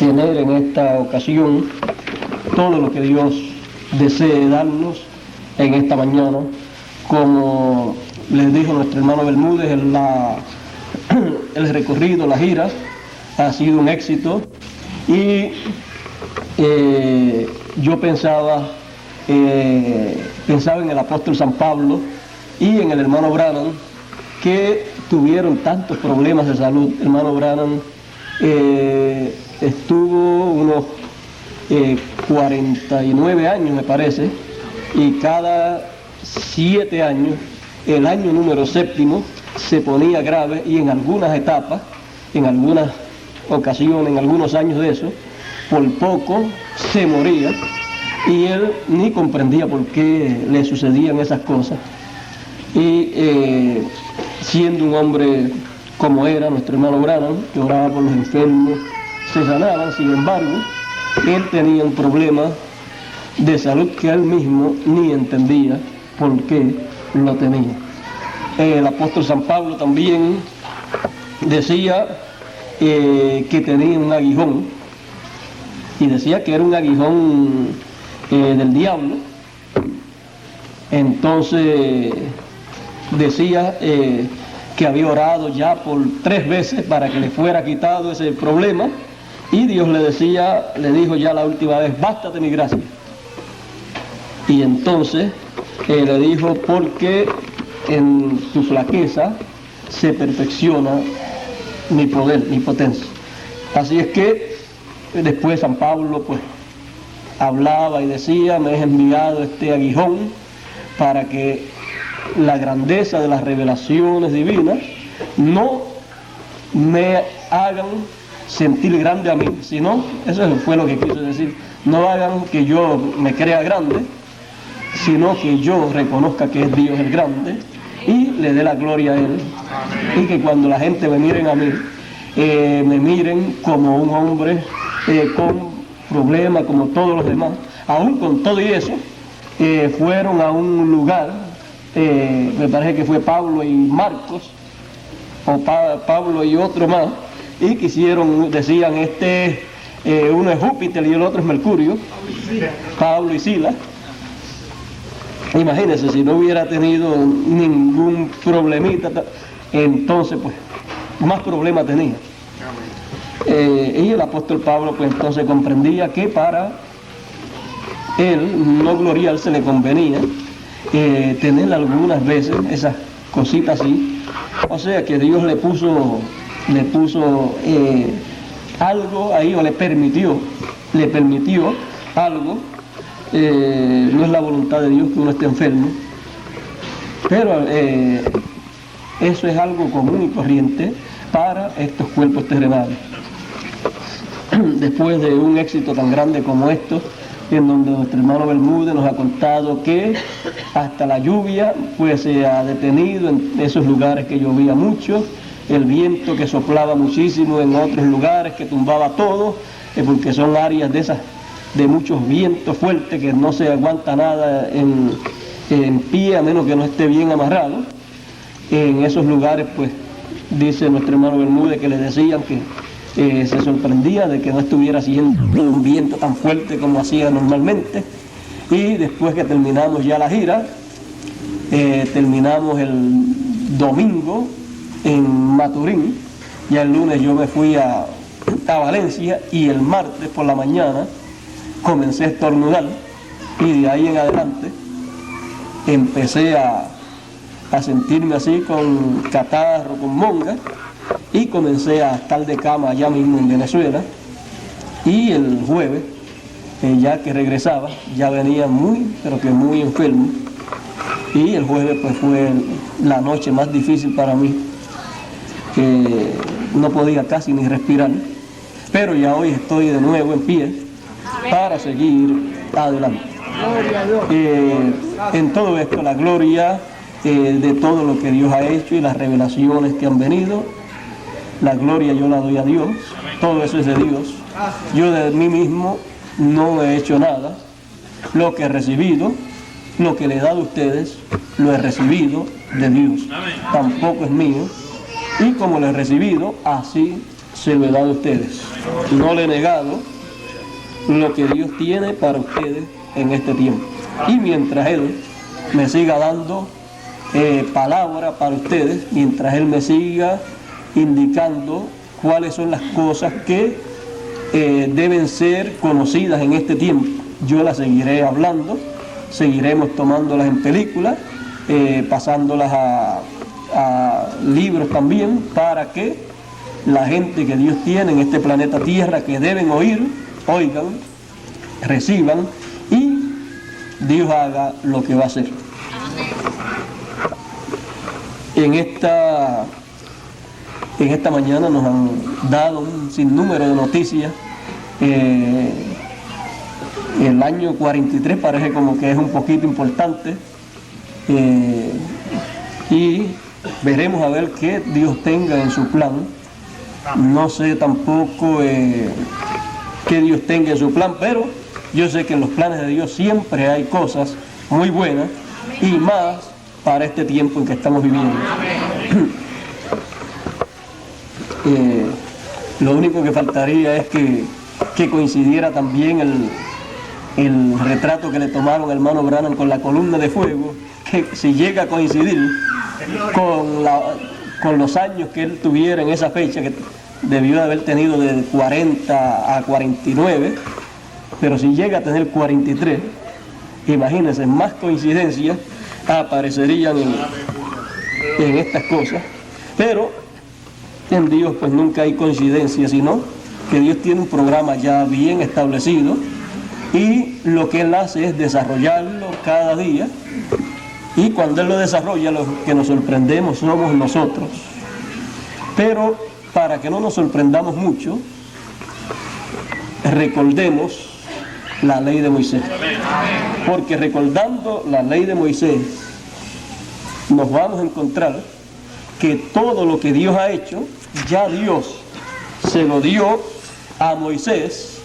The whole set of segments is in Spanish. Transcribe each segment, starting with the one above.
tener en esta ocasión todo lo que Dios desee darnos en esta mañana. Como les dijo nuestro hermano Bermúdez, el recorrido, la gira, ha sido un éxito, y yo pensaba en el apóstol San Pablo y en el hermano Branham, que tuvieron tantos problemas de salud. El hermano Branham estuvo unos 49 años, me parece, y cada 7 años, el año número 7 se ponía grave, y en algunas etapas, en algunas ocasiones, en algunos años de eso, por poco se moría, y él ni comprendía por qué le sucedían esas cosas. Y siendo un hombre como era nuestro hermano Branham, que oraba por los enfermos, se sanaban, sin embargo, él tenía un problema de salud que él mismo ni entendía por qué lo tenía. El apóstol San Pablo también decía que tenía un aguijón, y decía que era un aguijón del diablo. Entonces decía que había orado ya por 3 veces para que le fuera quitado ese problema, y Dios le dijo ya la última vez: bástate mi gracia. Y entonces le dijo: porque en tu flaqueza se perfecciona mi poder, mi potencia. Así es que después San Pablo pues hablaba y decía: me es enviado este aguijón para que la grandeza de las revelaciones divinas no me hagan sentir grande a mí, sino, eso fue lo que quiso decir, no hagan que yo me crea grande, sino que yo reconozca que es Dios el grande y le dé la gloria a Él. Y que cuando la gente me miren a mí, me miren como un hombre con problemas como todos los demás. Aún con todo y eso, fueron a un lugar, me parece que fue Pablo y Marcos, o Pablo y otro más, y decían, uno es Júpiter y el otro es Mercurio, Pablo y Silas. Imagínense, si no hubiera tenido ningún problemita, entonces pues más problemas tenía. Y el apóstol Pablo pues entonces comprendía que para él no gloriarse le convenía tener algunas veces esas cositas así. O sea que Dios le puso algo ahí, o le permitió algo. No es la voluntad de Dios que uno esté enfermo, pero eso es algo común y corriente para estos cuerpos terrenales. Después de un éxito tan grande como esto, en donde nuestro hermano Bermúdez nos ha contado que hasta la lluvia pues se ha detenido en esos lugares que llovía mucho, el viento que soplaba muchísimo en otros lugares, que tumbaba todo, porque son áreas de muchos vientos fuertes que no se aguanta nada en pie, a menos que no esté bien amarrado. En esos lugares pues dice nuestro hermano Bermúdez que le decían que se sorprendía de que no estuviera haciendo un viento tan fuerte como hacía normalmente. Y después que terminamos ya la gira, terminamos el domingo en Maturín, ya el lunes yo me fui a Valencia, y el martes por la mañana comencé a estornudar, y de ahí en adelante empecé a sentirme así con catarro, con monga, y comencé a estar de cama allá mismo en Venezuela. Y el jueves, ya que regresaba, ya venía pero que muy enfermo, y el jueves pues fue la noche más difícil para mí, que no podía casi ni respirar, pero ya hoy estoy de nuevo en pie para seguir adelante. En todo esto, la gloria de todo lo que Dios ha hecho y las revelaciones que han venido, la gloria yo la doy a Dios, todo eso es de Dios. Yo de mí mismo no he hecho nada. Lo que he recibido, lo que le he dado a ustedes, lo he recibido de Dios. Tampoco es mío. Y como lo he recibido, así se lo he dado a ustedes. No le he negado lo que Dios tiene para ustedes en este tiempo. Y mientras Él me siga dando palabra para ustedes, mientras Él me siga indicando cuáles son las cosas que deben ser conocidas en este tiempo, yo las seguiré hablando, seguiremos tomándolas en películas, pasándolas a libros también, para que la gente que Dios tiene en este planeta Tierra, que deben oír, oigan, reciban, y Dios haga lo que va a hacer. En esta mañana nos han dado un sinnúmero de noticias. El año 43 parece como que es un poquito importante, y veremos a ver qué Dios tenga en su plan. No sé tampoco qué Dios tenga en su plan, pero yo sé que en los planes de Dios siempre hay cosas muy buenas, y más para este tiempo en que estamos viviendo. Lo único que faltaría es que coincidiera también el retrato que le tomaron al hermano Branham con la columna de fuego, que si llega a coincidir con los años que él tuviera en esa fecha, que debió de haber tenido de 40 a 49, pero si llega a tener 43, imagínense, más coincidencias aparecerían en estas cosas. Pero en Dios pues nunca hay coincidencia, sino que Dios tiene un programa ya bien establecido, y lo que Él hace es desarrollarlo cada día, y cuando Él lo desarrolla, los que nos sorprendemos somos nosotros. Pero para que no nos sorprendamos mucho, recordemos la ley de Moisés, porque recordando la ley de Moisés nos vamos a encontrar que todo lo que Dios ha hecho, ya Dios se lo dio a Moisés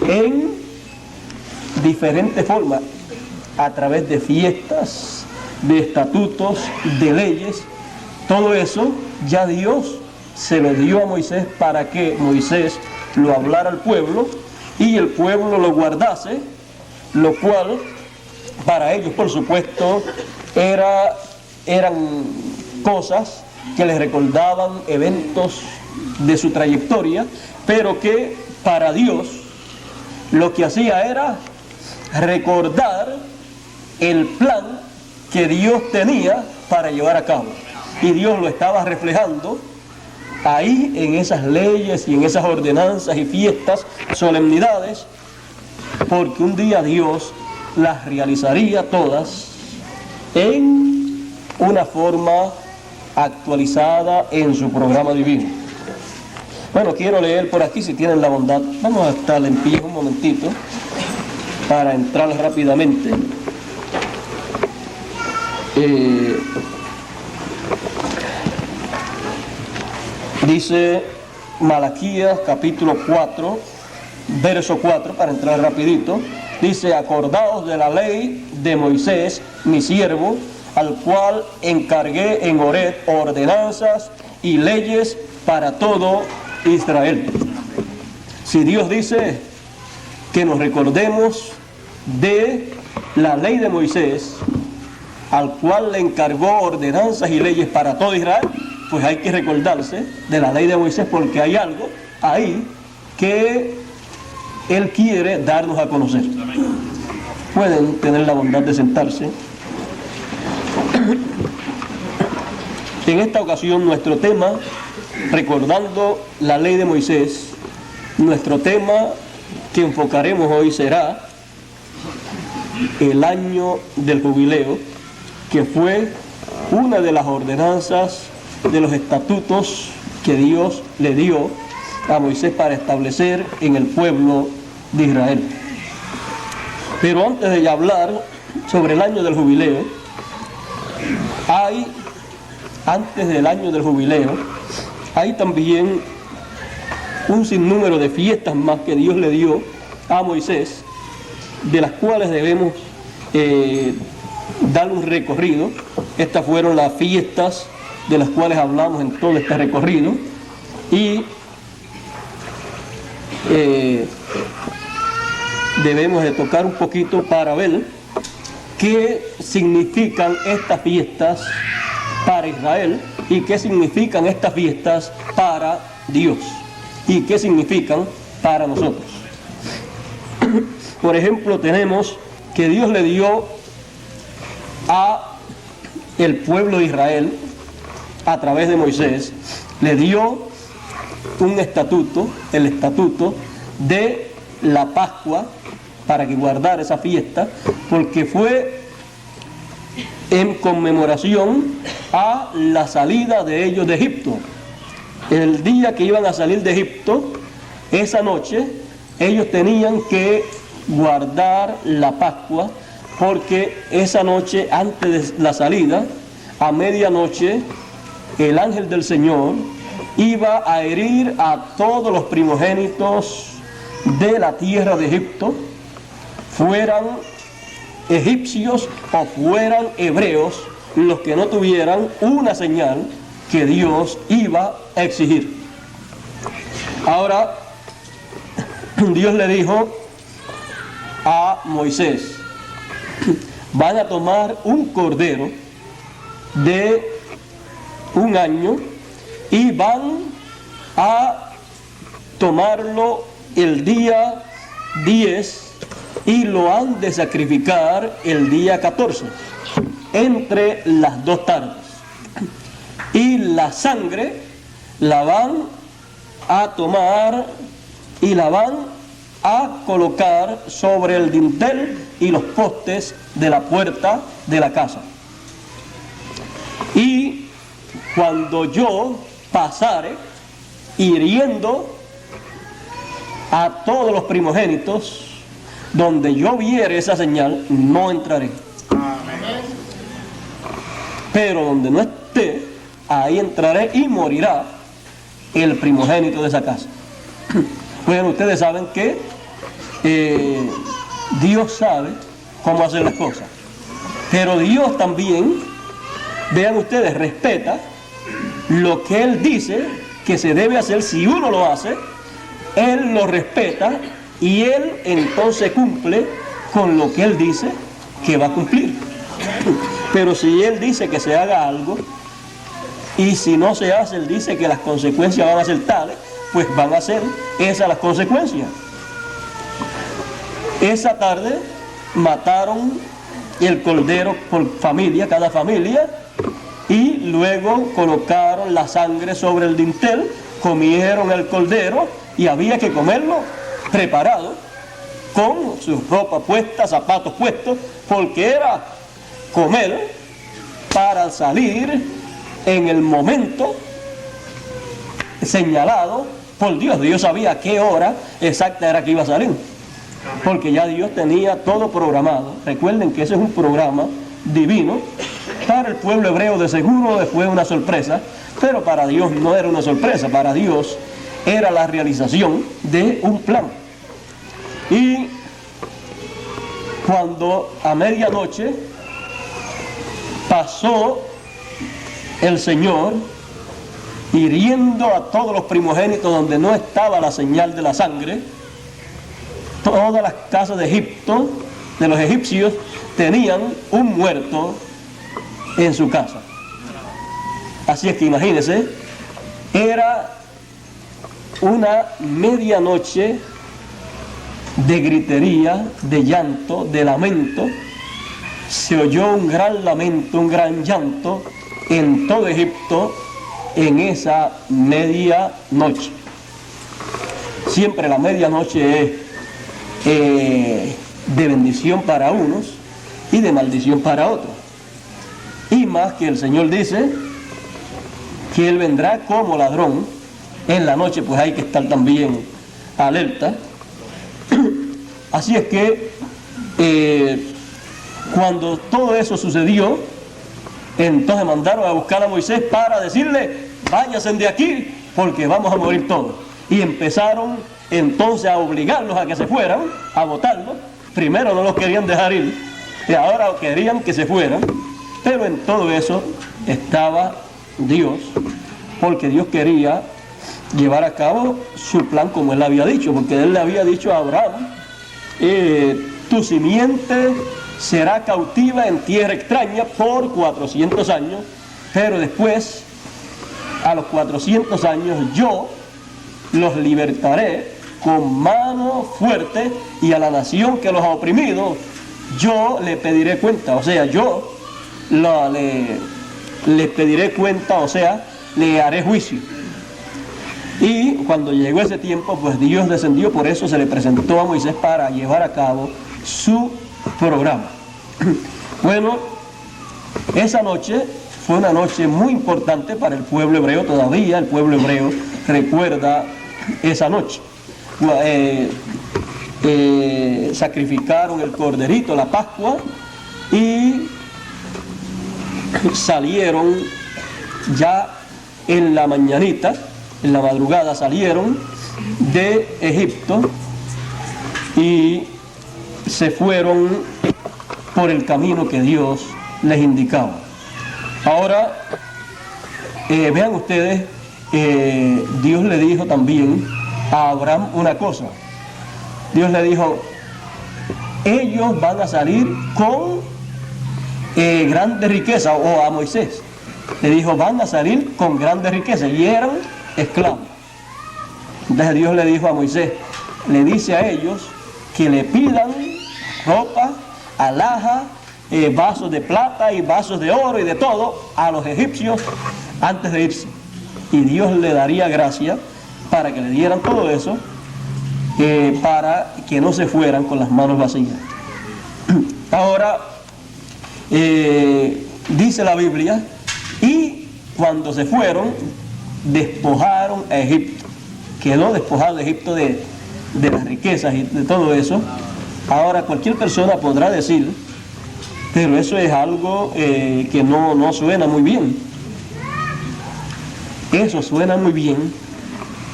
en diferentes formas, a través de fiestas, de estatutos, de leyes. Todo eso ya Dios se lo dio a Moisés para que Moisés lo hablara al pueblo y el pueblo lo guardase, lo cual para ellos, por supuesto, eran cosas que les recordaban eventos de su trayectoria, pero que para Dios lo que hacía era recordar el plan que Dios tenía para llevar a cabo, y Dios lo estaba reflejando ahí en esas leyes y en esas ordenanzas y fiestas, solemnidades, porque un día Dios las realizaría todas en una forma actualizada en su programa divino. Bueno, quiero leer por aquí, si tienen la bondad. Vamos a estar en pie un momentito para entrar rápidamente. Dice Malaquías capítulo 4, verso 4, para entrar rapidito. Dice: acordaos de la ley de Moisés, mi siervo, al cual encargué en Horeb ordenanzas y leyes para todo Israel. Si Dios dice que nos recordemos de la ley de Moisés, al cual le encargó ordenanzas y leyes para todo Israel, pues hay que recordarse de la ley de Moisés, porque hay algo ahí que Él quiere darnos a conocer. Pueden tener la bondad de sentarse. En esta ocasión nuestro tema, recordando la ley de Moisés, nuestro tema que enfocaremos hoy será el año del jubileo, que fue una de las ordenanzas de los estatutos que Dios le dio a Moisés para establecer en el pueblo de Israel. Pero antes de hablar sobre el año del jubileo, antes del año del jubileo, hay también un sinnúmero de fiestas más que Dios le dio a Moisés, de las cuales debemos dar un recorrido. Estas fueron las fiestas de las cuales hablamos en todo este recorrido, y debemos de tocar un poquito para ver qué significan estas fiestas para Israel y qué significan estas fiestas para Dios y qué significan para nosotros. Por ejemplo, tenemos que Dios le dio a el pueblo de Israel, a través de Moisés, le dio un estatuto, el estatuto de la Pascua, para que guardara esa fiesta, porque fue en conmemoración a la salida de ellos de Egipto. El día que iban a salir de Egipto, esa noche, ellos tenían que guardar la Pascua, porque esa noche, antes de la salida, a medianoche, el ángel del Señor iba a herir a todos los primogénitos de la tierra de Egipto, fueran egipcios o fueran hebreos, los que no tuvieran una señal que Dios iba a exigir. Ahora, Dios le dijo a Moisés: van a tomar un cordero de un año y van a tomarlo el día 10 y lo han de sacrificar el día 14, entre las 2 tardes. Y la sangre la van a tomar y la van a colocar sobre el dintel y los postes de la puerta de la casa. Y cuando yo pasare hiriendo a todos los primogénitos, donde yo viere esa señal, no entraré. Pero donde no esté, ahí entraré y morirá el primogénito de esa casa. Bueno, ustedes saben que Dios sabe cómo hacer las cosas, pero Dios también, vean ustedes, respeta lo que Él dice que se debe hacer. Si uno lo hace, Él lo respeta y Él entonces cumple con lo que Él dice que va a cumplir. Pero si Él dice que se haga algo y si no se hace, Él dice que las consecuencias van a ser tales, pues van a ser esas las consecuencias. Esa tarde mataron el cordero por familia, cada familia, y luego colocaron la sangre sobre el dintel, comieron el cordero y había que comerlo preparado, con su ropa puesta, zapatos puestos, porque era comer para salir en el momento señalado por Dios. Dios sabía qué hora exacta era que iba a salir, porque ya Dios tenía todo programado. Recuerden que ese es un programa divino. Para el pueblo hebreo de seguro fue una sorpresa, pero para Dios no era una sorpresa. Para Dios era la realización de un plan. Y cuando a medianoche pasó el Señor hiriendo a todos los primogénitos donde no estaba la señal de la sangre, todas las casas de Egipto, de los egipcios, tenían un muerto en su casa. Así es que imagínense, era una medianoche de gritería, de llanto, de lamento. Se oyó un gran lamento, un gran llanto en todo Egipto en esa medianoche. Siempre la medianoche es de bendición para unos y de maldición para otros. Y más que el Señor dice que Él vendrá como ladrón en la noche, pues hay que estar también alerta. Así es que cuando todo eso sucedió, entonces mandaron a buscar a Moisés para decirle: váyanse de aquí porque vamos a morir todos. Y empezaron entonces a obligarlos a que se fueran, a votarlos. Primero no los querían dejar ir y ahora querían que se fueran. Pero en todo eso estaba Dios, porque Dios quería llevar a cabo su plan como él le había dicho, porque él le había dicho a Abraham, tu simiente será cautiva en tierra extraña por 400 años, pero después, a los 400 años, yo los libertaré con mano fuerte, y a la nación que los ha oprimido yo le pediré cuenta, o sea, yo le pediré cuenta, o sea, le haré juicio. Y cuando llegó ese tiempo, pues Dios descendió, por eso se le presentó a Moisés para llevar a cabo su programa. Bueno, esa noche fue una noche muy importante para el pueblo hebreo. Todavía el pueblo hebreo recuerda esa noche. Sacrificaron el corderito, la Pascua, y salieron ya en la mañanita, en la madrugada salieron de Egipto y se fueron por el camino que Dios les indicaba. Ahora, vean ustedes, Dios le dijo también a Abraham una cosa. Dios le dijo, ellos van a salir con grandes riquezas, o a Moisés le dijo, van a salir con grandes riquezas, y eran esclavos. Entonces Dios le dijo a Moisés, le dice a ellos que le pidan ropa, alhaja, vasos de plata y vasos de oro y de todo a los egipcios antes de irse, y Dios le daría gracia para que le dieran todo eso, para que no se fueran con las manos vacías. Ahora, dice la Biblia, y cuando se fueron, despojaron a Egipto. Quedó despojado Egipto de las riquezas y de todo eso. Ahora, cualquier persona podrá decir, pero eso es algo que no suena muy bien. Eso suena muy bien,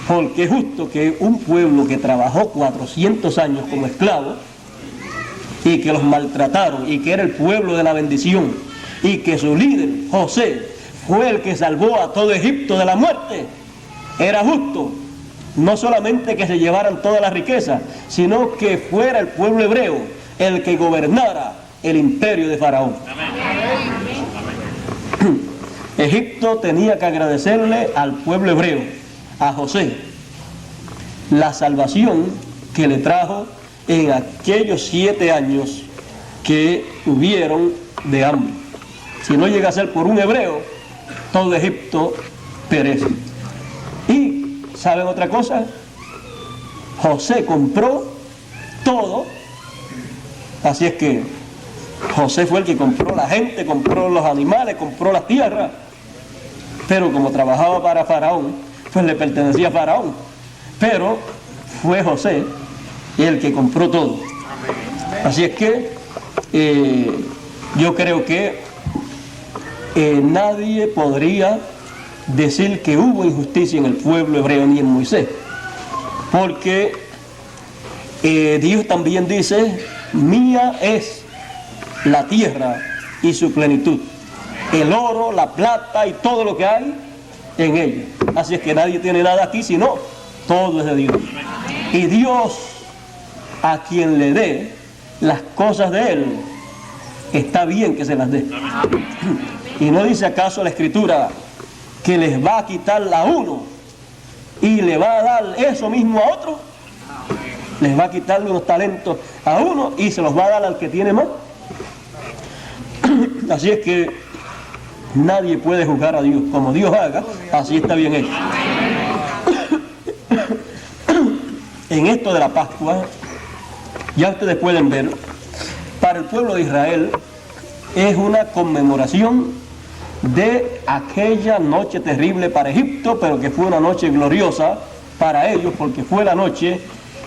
porque es justo que un pueblo que trabajó 400 años como esclavo, y que los maltrataron, y que era el pueblo de la bendición, y que su líder, José, fue el que salvó a todo Egipto de la muerte, era justo no solamente que se llevaran toda la riqueza, sino que fuera el pueblo hebreo el que gobernara el imperio de Faraón. Egipto tenía que agradecerle al pueblo hebreo, a José, la salvación que le trajo en aquellos 7 años que hubieron de hambre. Si no llega a ser por un hebreo, todo Egipto perece. Y, ¿saben otra cosa? José compró todo, así es que José fue el que compró la gente, compró los animales, compró las tierras, pero como trabajaba para Faraón, pues le pertenecía a Faraón, pero fue José el que compró todo. Así es que yo creo que nadie podría decir que hubo injusticia en el pueblo hebreo ni en Moisés, porque Dios también dice, mía es la tierra y su plenitud, el oro, la plata y todo lo que hay en ella. Así es que nadie tiene nada aquí, sino todo es de Dios. Y Dios, a quien le dé las cosas de Él, está bien que se las dé. Y no dice acaso la Escritura que les va a quitar a uno y le va a dar eso mismo a otro. Les va a quitarle unos talentos a uno y se los va a dar al que tiene más. Así es que nadie puede juzgar a Dios. Como Dios haga, así está bien hecho. En esto de la Pascua, ya ustedes pueden ver, para el pueblo de Israel es una conmemoración de aquella noche terrible para Egipto, pero que fue una noche gloriosa para ellos, porque fue la noche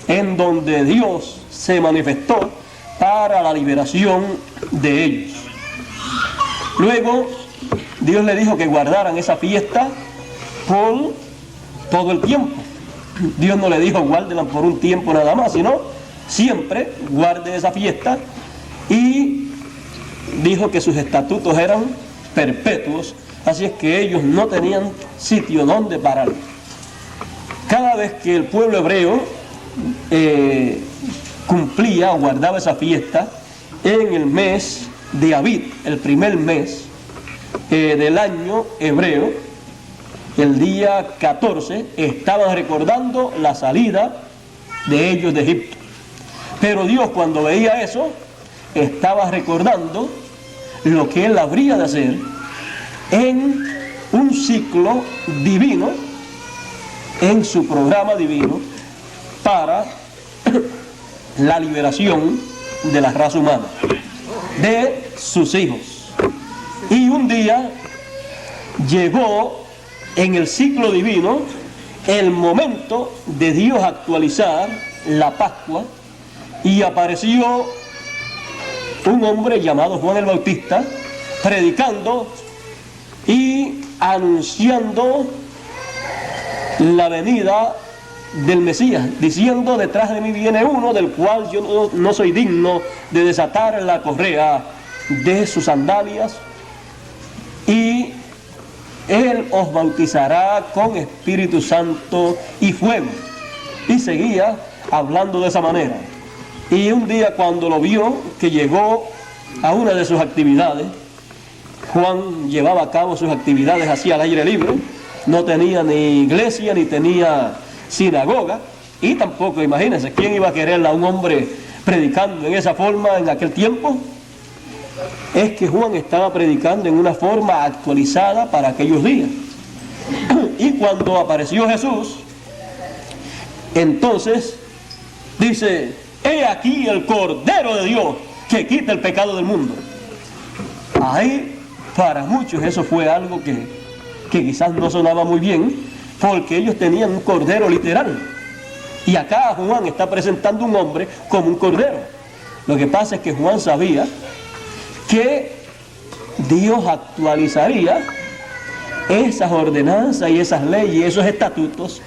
en donde Dios se manifestó para la liberación de ellos. Luego, Dios le dijo que guardaran esa fiesta por todo el tiempo. Dios no le dijo guárdenla por un tiempo nada más, sino siempre guarde esa fiesta, y dijo que sus estatutos eran perpetuos, así es que ellos no tenían sitio donde parar. cada vez que el pueblo hebreo cumplía o guardaba esa fiesta en el mes de Abib, el primer mes del año hebreo, el día 14, estaban recordando la salida de ellos de Egipto. Pero Dios, cuando veía eso, estaba recordando lo que Él habría de hacer en un ciclo divino, en su programa divino, para la liberación de la raza humana, de sus hijos. Y un día llegó en el ciclo divino el momento de Dios actualizar la Pascua, y apareció un hombre llamado Juan el Bautista predicando y anunciando la venida del Mesías, diciendo: detrás de mí viene uno del cual yo no soy digno de desatar la correa de sus sandalias, y Él os bautizará con Espíritu Santo y fuego. Y seguía hablando de esa manera. Y un día, cuando lo vio, que llegó a una de sus actividades, Juan llevaba a cabo sus actividades así al aire libre, no tenía ni iglesia, ni tenía sinagoga, y tampoco, imagínense, ¿quién iba a querer a un hombre predicando en esa forma en aquel tiempo? Es que Juan estaba predicando en una forma actualizada para aquellos días. Y cuando apareció Jesús, entonces dice: he aquí el Cordero de Dios que quita el pecado del mundo. Ahí, para muchos, eso fue algo que quizás no sonaba muy bien, porque ellos tenían un cordero literal. Y acá Juan está presentando un hombre como un cordero. Lo que pasa es que Juan sabía que Dios actualizaría esas ordenanzas y esas leyes, esos estatutos,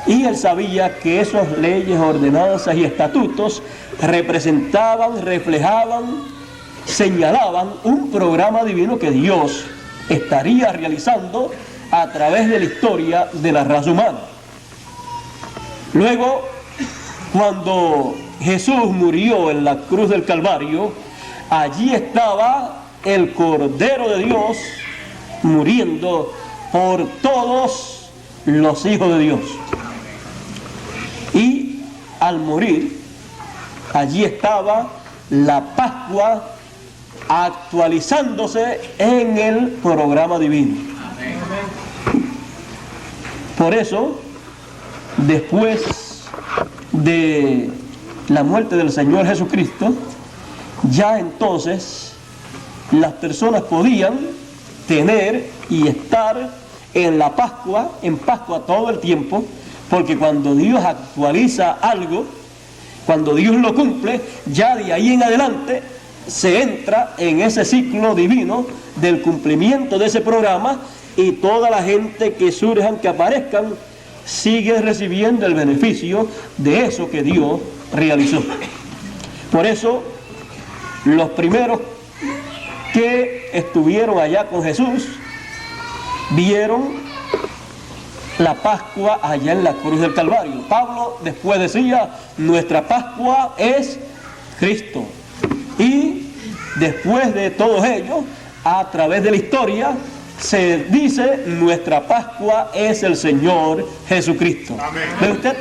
y él sabía que esas leyes, ordenanzas y estatutos representaban, reflejaban, señalaban un programa divino que Dios estaría realizando a través de la historia de la raza humana. Luego, cuando Jesús murió en la cruz del Calvario, allí estaba el Cordero de Dios muriendo por todos los hijos de Dios. Y al morir, allí estaba la Pascua actualizándose en el programa divino. Por eso, después de la muerte del Señor Jesucristo, ya entonces las personas podían tener y estar en la Pascua, en Pascua todo el tiempo, porque cuando Dios actualiza algo, cuando Dios lo cumple, ya de ahí en adelante se entra en ese ciclo divino del cumplimiento de ese programa, y toda la gente que surjan, que aparezcan, sigue recibiendo el beneficio de eso que Dios realizó. Por eso, los primeros que estuvieron allá con Jesús vieron la Pascua allá en la cruz del Calvario. Pablo después decía: nuestra Pascua es Cristo. Y después de todos ellos, a través de la historia, se dice: nuestra Pascua es el Señor Jesucristo. ¿Ve usted?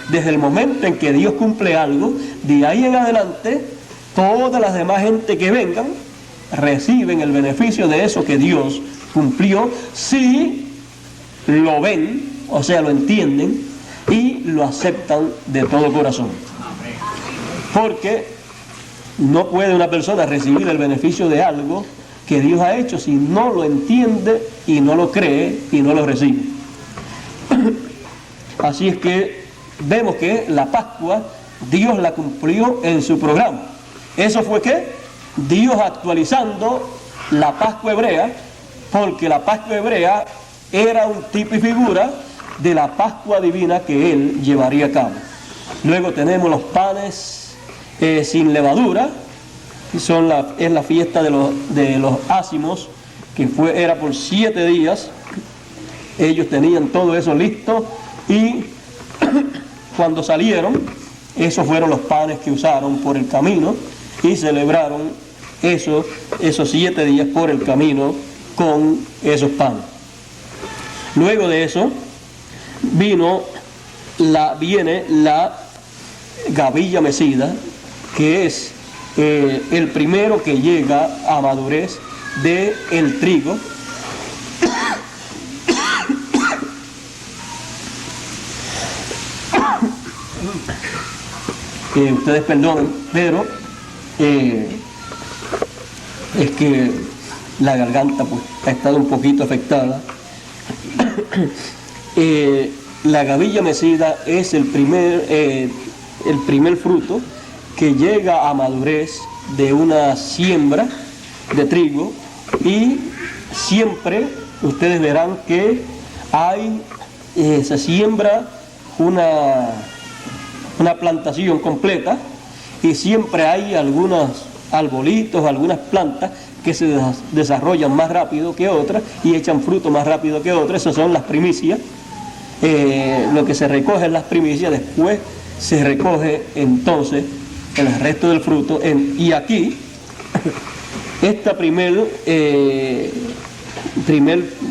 Desde el momento en que Dios cumple algo, de ahí en adelante, todas las demás gente que vengan reciben el beneficio de eso que Dios cumplió, si lo ven, o sea, lo entienden y lo aceptan de todo corazón. Porque no puede una persona recibir el beneficio de algo que Dios ha hecho si no lo entiende y no lo cree y no lo recibe. Así es que vemos que la Pascua Dios la cumplió en su programa. Eso fue que Dios actualizando la Pascua hebrea, porque la Pascua hebrea era un tipo y figura de la Pascua divina que Él llevaría a cabo. Luego tenemos los panes sin levadura, que es la fiesta de los ácimos, que era por 7 días, ellos tenían todo eso listo y cuando salieron, esos fueron los panes que usaron por el camino y celebraron esos 7 días por el camino con esos panes. Luego de eso viene la gavilla mecida, que es el primero que llega a madurez del trigo. Ustedes perdonen, pero es que la garganta pues ha estado un poquito afectada. La gavilla mecida es el primer fruto que llega a madurez de una siembra de trigo, y siempre ustedes verán que se siembra una plantación completa, y siempre hay algunos arbolitos, algunas plantas que se desarrollan más rápido que otras y echan fruto más rápido que otras. Esas son las primicias. Lo que se recoge es las primicias, después se recoge entonces el resto del fruto. Y aquí, esta primer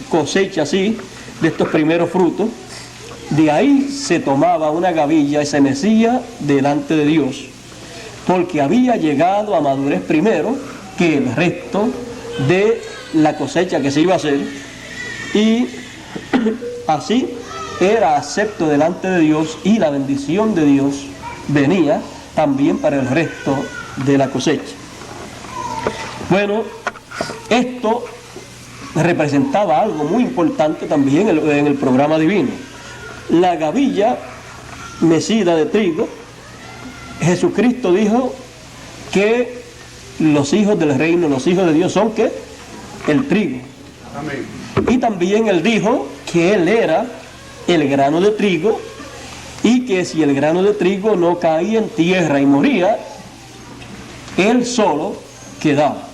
cosecha así, de estos primeros frutos, de ahí se tomaba una gavilla y se mecía delante de Dios, porque había llegado a madurez primero que el resto de la cosecha que se iba a hacer, y así era acepto delante de Dios, y la bendición de Dios venía también para el resto de la cosecha. Bueno, esto representaba algo muy importante también en el programa divino. La gavilla mecida de trigo, Jesucristo dijo que los hijos del reino, los hijos de Dios son ¿qué? El trigo. Amén. Y también Él dijo que Él era el grano de trigo, y que si el grano de trigo no caía en tierra y moría, Él solo quedaba.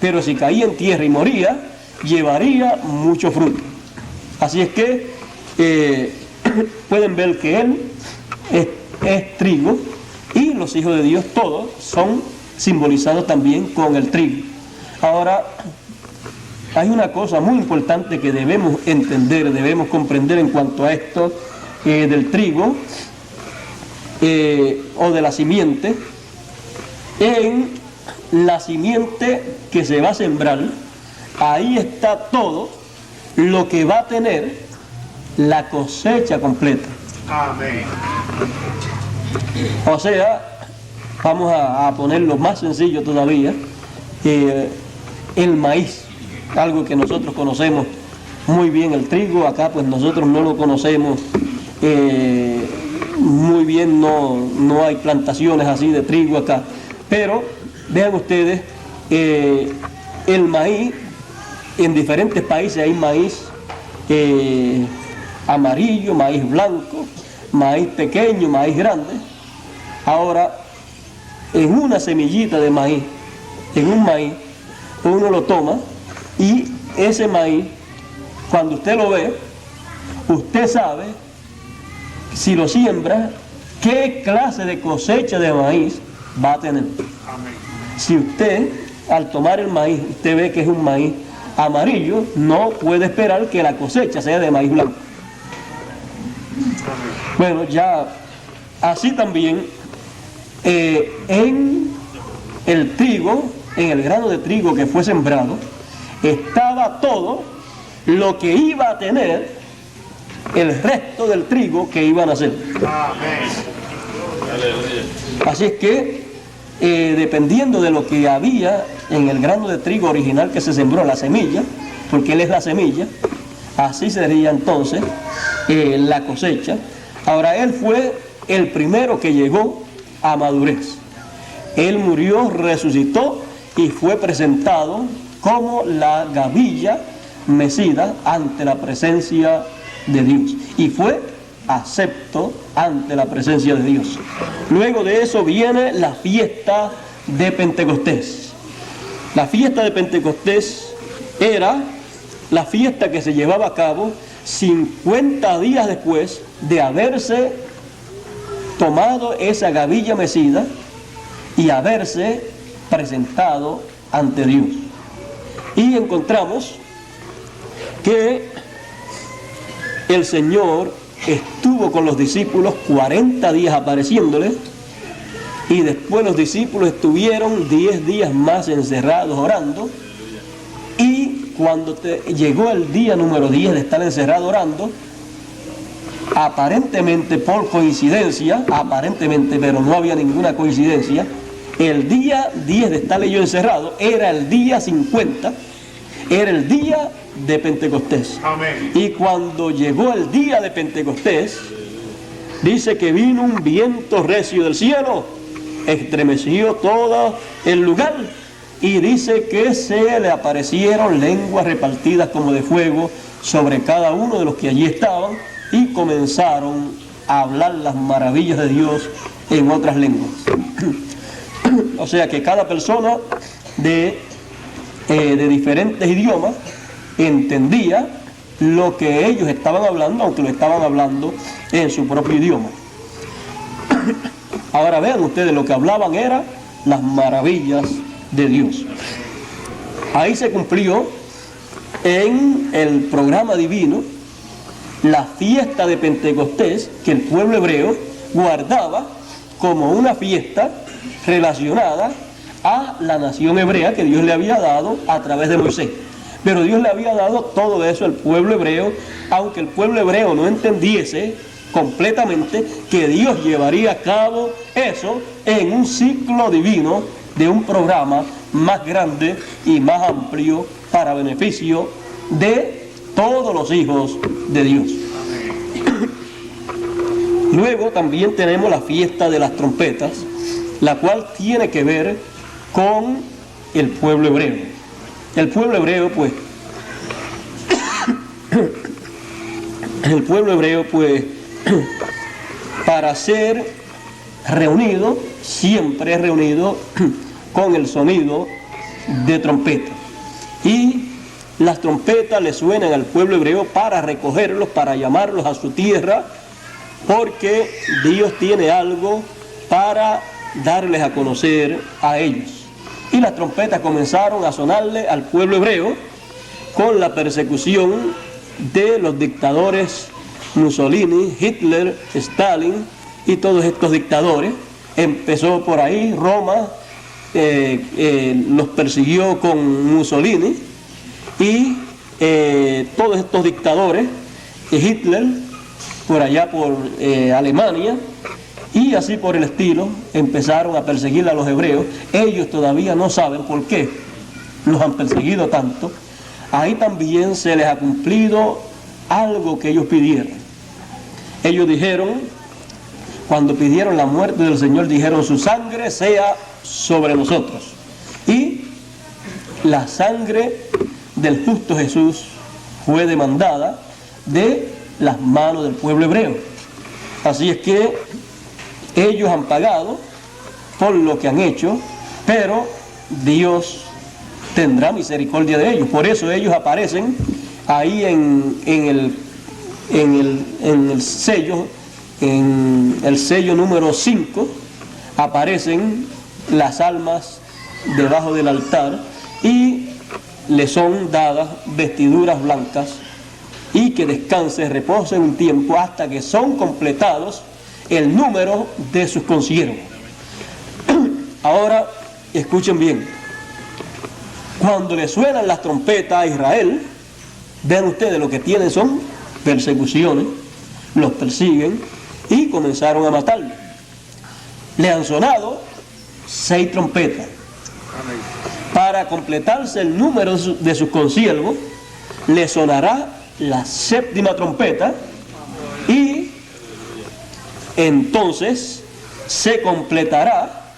Pero si caía en tierra y moría, llevaría mucho fruto. Así es que pueden ver que Él es trigo, y los hijos de Dios todos son simbolizados también con el trigo. Ahora, hay una cosa muy importante que debemos entender, debemos comprender en cuanto a esto del trigo o de la simiente. En la simiente que se va a sembrar, ahí está todo lo que va a tener la cosecha completa. Amén. O sea, vamos a ponerlo más sencillo todavía, el maíz, algo que nosotros conocemos muy bien. El trigo acá pues nosotros no lo conocemos muy bien, no hay plantaciones así de trigo acá, pero vean ustedes, el maíz, en diferentes países hay maíz amarillo, maíz blanco, maíz pequeño, maíz grande. Ahora, en una semillita de maíz, en un maíz, uno lo toma, y ese maíz, cuando usted lo ve, usted sabe, si lo siembra, qué clase de cosecha de maíz va a tener. Amén. Si usted, al tomar el maíz, usted ve que es un maíz amarillo, no puede esperar que la cosecha sea de maíz blanco. Bueno, ya así también en el trigo, en el grano de trigo que fue sembrado, estaba todo lo que iba a tener el resto del trigo que iban a hacer. Amén. Así es que dependiendo de lo que había en el grano de trigo original que se sembró, la semilla, porque Él es la semilla, así sería entonces la cosecha. Ahora, Él fue el primero que llegó a madurez. Él murió, resucitó y fue presentado como la gavilla mecida ante la presencia de Dios, y fue acepto ante la presencia de Dios. Luego de eso viene la fiesta de Pentecostés. La fiesta de Pentecostés era la fiesta que se llevaba a cabo 50 días después de haberse tomado esa gavilla mecida y haberse presentado ante Dios. Y encontramos que el Señor estuvo con los discípulos 40 días apareciéndoles, y después los discípulos estuvieron 10 días más encerrados orando, y cuando llegó el día número 10 de estar encerrado orando, aparentemente por coincidencia, aparentemente, pero no había ninguna coincidencia, el día 10 de estar ellos encerrados era el día 50, era el día de Pentecostés. Amén. Y cuando llegó el día de Pentecostés, dice que vino un viento recio del cielo, estremeció todo el lugar, y dice que se le aparecieron lenguas repartidas como de fuego sobre cada uno de los que allí estaban, y comenzaron a hablar las maravillas de Dios en otras lenguas. O sea que cada persona de diferentes idiomas entendía lo que ellos estaban hablando, aunque lo estaban hablando en su propio idioma. Ahora vean ustedes, lo que hablaban era las maravillas de Dios. Ahí se cumplió en el programa divino la fiesta de Pentecostés, que el pueblo hebreo guardaba como una fiesta relacionada a la nación hebrea que Dios le había dado a través de Moisés. Pero Dios le había dado todo eso al pueblo hebreo, aunque el pueblo hebreo no entendiese completamente que Dios llevaría a cabo eso en un ciclo divino de un programa más grande y más amplio para beneficio de todos los hijos de Dios. Luego también tenemos la fiesta de las trompetas, la cual tiene que ver con el pueblo hebreo. El pueblo hebreo, pues, para ser reunido, siempre es reunido con el sonido de trompeta. Y las trompetas le suenan al pueblo hebreo para recogerlos, para llamarlos a su tierra, porque Dios tiene algo para darles a conocer a ellos. Y las trompetas comenzaron a sonarle al pueblo hebreo con la persecución de los dictadores Mussolini, Hitler, Stalin y todos estos dictadores. Empezó por ahí, Roma los persiguió con Mussolini, y todos estos dictadores, Hitler por allá por Alemania, y así por el estilo, empezaron a perseguir a los hebreos. Ellos todavía no saben por qué los han perseguido tanto. Ahí también se les ha cumplido algo que ellos pidieron. Ellos dijeron, cuando pidieron la muerte del Señor, dijeron: su sangre sea sobre nosotros. Y la sangre del justo Jesús fue demandada de las manos del pueblo hebreo. Así es que ellos han pagado por lo que han hecho, pero Dios tendrá misericordia de ellos. Por eso ellos aparecen ahí en el sello, en el sello número 5, aparecen las almas debajo del altar y le son dadas vestiduras blancas, y que descanse, repose un tiempo hasta que son completados el número de sus consiervos. Ahora, escuchen bien. Cuando le suenan las trompetas a Israel, vean ustedes, lo que tienen son persecuciones, los persiguen y comenzaron a matarlo. Le han sonado 6 trompetas. Para completarse el número de sus consiervos, le sonará la 7ª trompeta, y entonces se completará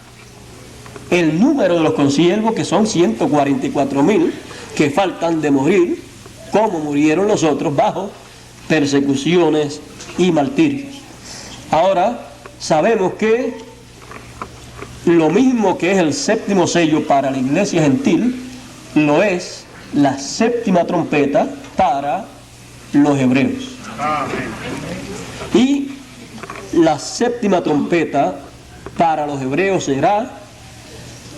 el número de los consiervos, que son 144.000, que faltan de morir, como murieron los otros bajo persecuciones y martirios. Ahora sabemos que lo mismo que es el 7º sello para la iglesia gentil, lo es la 7ª trompeta para los hebreos. Y la séptima trompeta para los hebreos será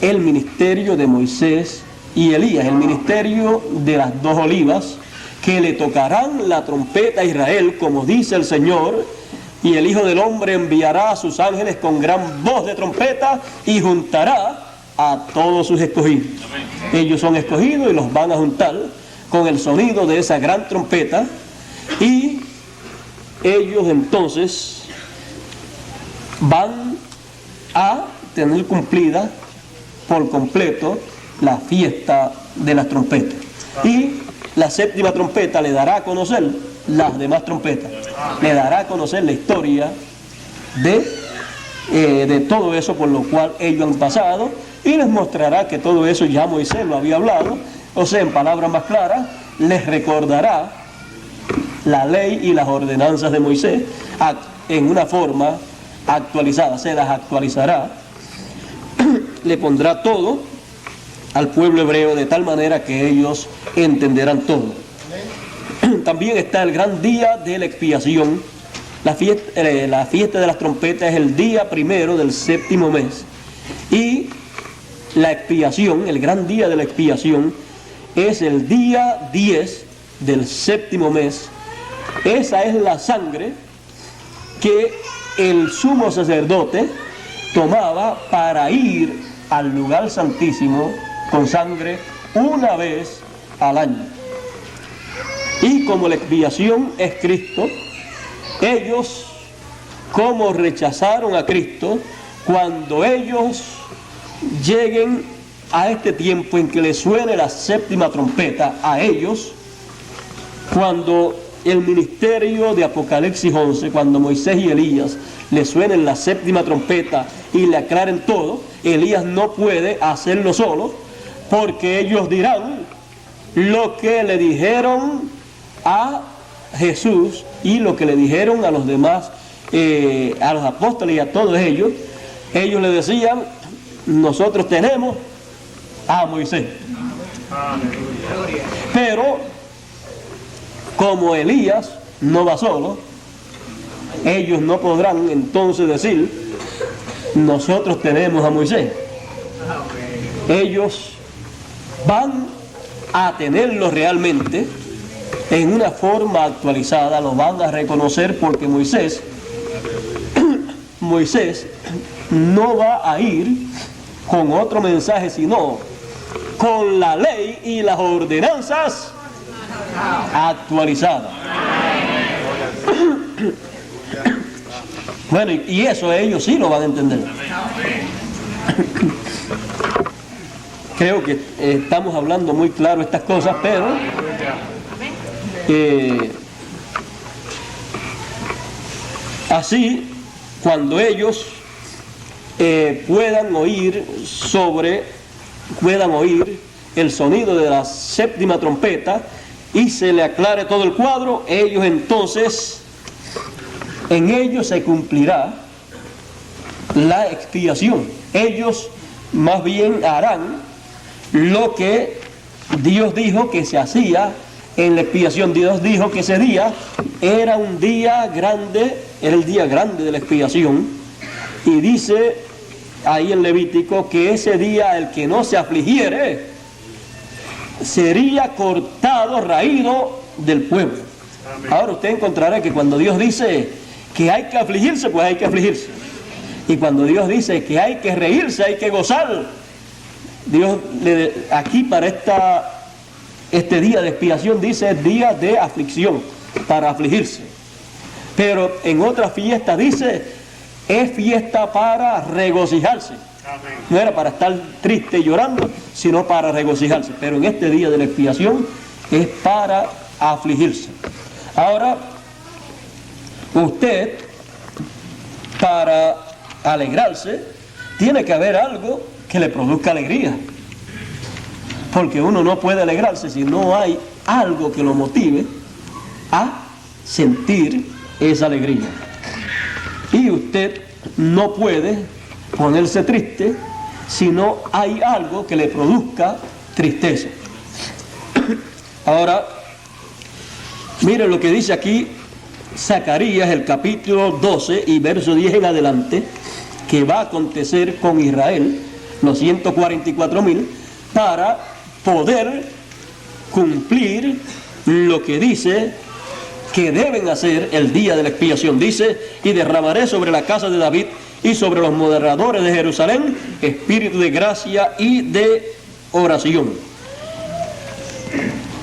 el ministerio de Moisés y Elías, el ministerio de las dos olivas, que le tocarán la trompeta a Israel, como dice el Señor, y el Hijo del Hombre enviará a sus ángeles con gran voz de trompeta y juntará a todos sus escogidos. Ellos son escogidos y los van a juntar con el sonido de esa gran trompeta, y ellos entonces van a tener cumplida por completo la fiesta de las trompetas. Y la séptima trompeta le dará a conocer las demás trompetas, le dará a conocer la historia de todo eso por lo cual ellos han pasado, y les mostrará que todo eso ya Moisés lo había hablado. O sea, en palabras más claras, les recordará la ley y las ordenanzas de Moisés en una forma actualizada, se las actualizará, le pondrá todo al pueblo hebreo de tal manera que ellos entenderán todo. También está el gran día de la expiación. La fiesta de las trompetas es el día primero del séptimo mes, y la expiación, el gran día de la expiación, es el día 10 del séptimo mes. Esa es la sangre que el sumo sacerdote tomaba para ir al lugar santísimo con sangre una vez al año. Y como la expiación es Cristo, ellos, como rechazaron a Cristo, cuando ellos lleguen a este tiempo en que les suene la séptima trompeta a ellos, cuando el ministerio de Apocalipsis 11, cuando Moisés y Elías le suenen la séptima trompeta y le aclaren todo, Elías no puede hacerlo solo, porque ellos dirán lo que le dijeron a Jesús y lo que le dijeron a los demás, a los apóstoles y a todos ellos. Ellos le decían: nosotros tenemos a Moisés. Pero como Elías no va solo, ellos no podrán entonces decir: nosotros tenemos a Moisés. Ellos van a tenerlo realmente en una forma actualizada, lo van a reconocer, porque Moisés no va a ir con otro mensaje, sino con la ley y las ordenanzas actualizadas. Bueno, y eso ellos sí lo van a entender. Creo que estamos hablando muy claro estas cosas, pero así, cuando ellos puedan oír el sonido de la séptima trompeta y se le aclare todo el cuadro, ellos entonces, en ellos se cumplirá la expiación. Ellos más bien harán lo que Dios dijo que se hacía en la expiación. Dios dijo que ese día era un día grande, era el día grande de la expiación, y dice ahí en Levítico que ese día el que no se afligiere sería cortado, raído del pueblo. Ahora usted encontrará que cuando Dios dice que hay que afligirse, pues hay que afligirse, y cuando Dios dice que hay que reírse, hay que gozar. Dios aquí para este día de expiación dice día de aflicción, para afligirse. Pero en otra fiesta dice es fiesta para regocijarse. No era para estar triste y llorando, sino para regocijarse. Pero en este día de la expiación es para afligirse. Ahora, usted, para alegrarse, tiene que haber algo que le produzca alegría. Porque uno no puede alegrarse si no hay algo que lo motive a sentir esa alegría. Y usted no puede ponerse triste si no hay algo que le produzca tristeza. Ahora, Miren lo que dice aquí Zacarías, el capítulo 12 y verso 10 en adelante, que va a acontecer con Israel, los 144.000, para poder cumplir lo que dice que deben hacer el día de la expiación. Dice: y derramaré sobre la casa de David y sobre los moderadores de Jerusalén espíritu de gracia y de oración.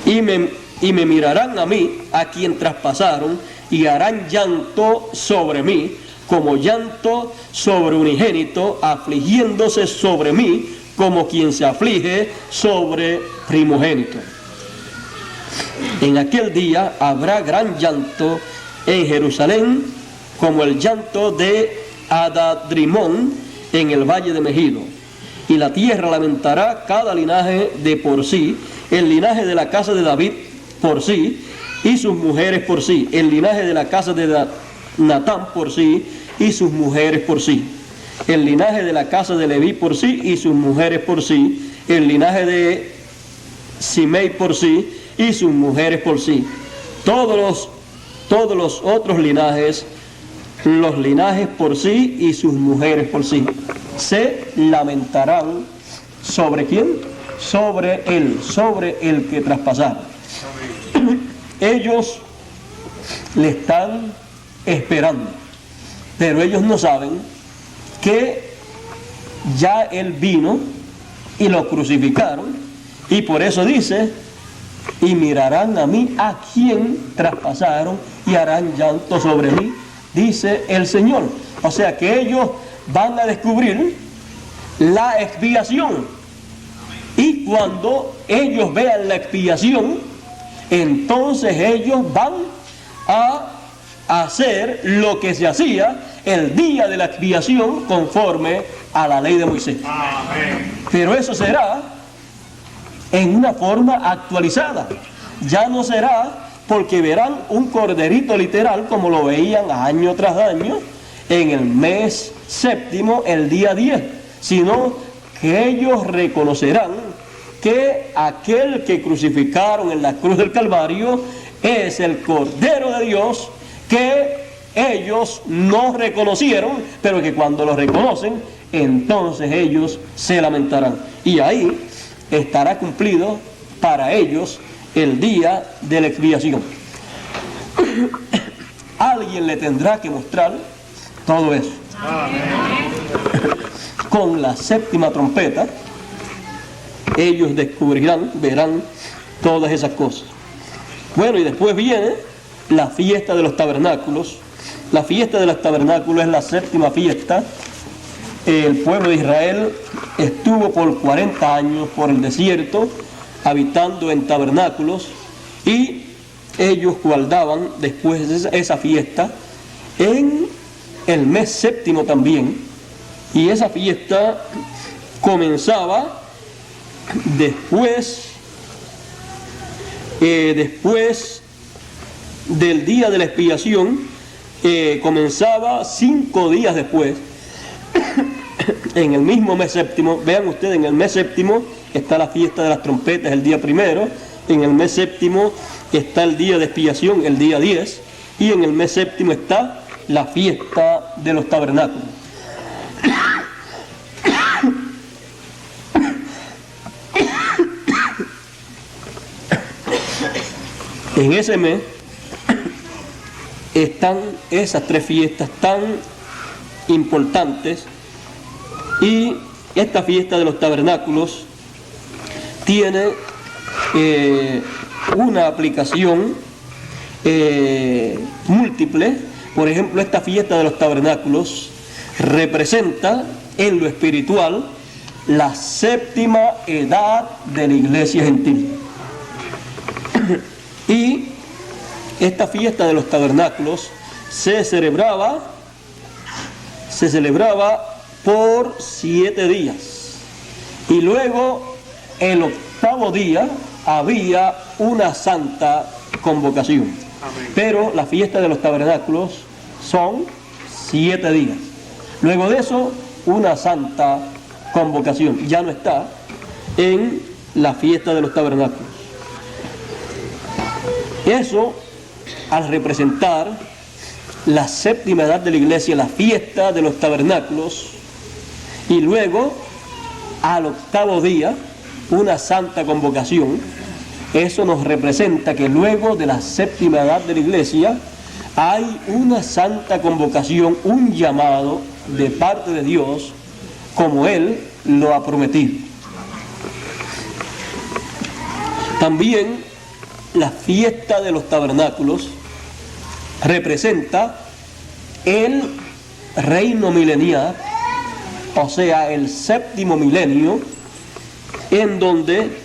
Y me mirarán a mí, a quien traspasaron, y harán llanto sobre mí, como llanto sobre unigénito, afligiéndose sobre mí, como quien se aflige sobre primogénito. En aquel día habrá gran llanto en Jerusalén, como el llanto de Adadrimón en el valle de Megido. Y la tierra lamentará cada linaje de por sí, el linaje de la casa de David por sí, y sus mujeres por sí, el linaje de la casa de Natán por sí, y sus mujeres por sí, el linaje de la casa de Leví por sí, y sus mujeres por sí, el linaje de Simei por sí, y sus mujeres por sí. Todos los otros linajes, los linajes por sí y sus mujeres por sí, se lamentarán. ¿Sobre quién? Sobre el que traspasaron. Ellos le están esperando, pero ellos no saben que ya él vino y lo crucificaron, y por eso dice: y mirarán a mí, a quien traspasaron, y harán llanto sobre mí, dice el Señor. O sea que ellos van a descubrir la expiación, y cuando ellos vean la expiación, entonces ellos van a hacer lo que se hacía el día de la expiación conforme a la ley de Moisés. Amén. Pero eso será en una forma actualizada. Ya no será porque verán un corderito literal como lo veían año tras año en el mes séptimo, el día 10, sino que ellos reconocerán que aquel que crucificaron en la cruz del Calvario es el Cordero de Dios, que ellos no reconocieron, pero que cuando lo reconocen, entonces ellos se lamentarán. Y ahí estará cumplido para ellos el día de la expiación. Alguien le tendrá que mostrar todo eso. Con la séptima trompeta, ellos descubrirán, verán todas esas cosas. Bueno, y después viene la fiesta de los tabernáculos. La fiesta de los tabernáculos es la séptima fiesta. El pueblo de Israel estuvo por 40 años por el desierto, habitando en tabernáculos, y ellos guardaban después de esa fiesta en el mes séptimo también, y esa fiesta comenzaba después del día de la expiación, comenzaba 5 días después, en el mismo mes séptimo. Vean ustedes, en el mes séptimo está la fiesta de las trompetas el día primero, en el mes séptimo está el día de expiación el día 10, y en el mes séptimo está la fiesta de los tabernáculos. En ese mes están esas 3 fiestas tan importantes, y esta fiesta de los tabernáculos tiene una aplicación múltiple. Por ejemplo, esta fiesta de los tabernáculos representa en lo espiritual la séptima edad de la iglesia gentil. Y esta fiesta de los tabernáculos se celebraba por 7 días, y luego el 8º día había una santa convocación. Amén. Pero la fiesta de los tabernáculos son 7 días. Luego de eso, una santa convocación. Ya no está en la fiesta de los tabernáculos. Eso al representar la séptima edad de la iglesia, la fiesta de los tabernáculos, y luego al octavo día una santa convocación. Eso nos representa que luego de la séptima edad de la iglesia hay una santa convocación, un llamado de parte de Dios, como Él lo ha prometido. También la fiesta de los tabernáculos representa el reino milenial, o sea, el séptimo milenio, en donde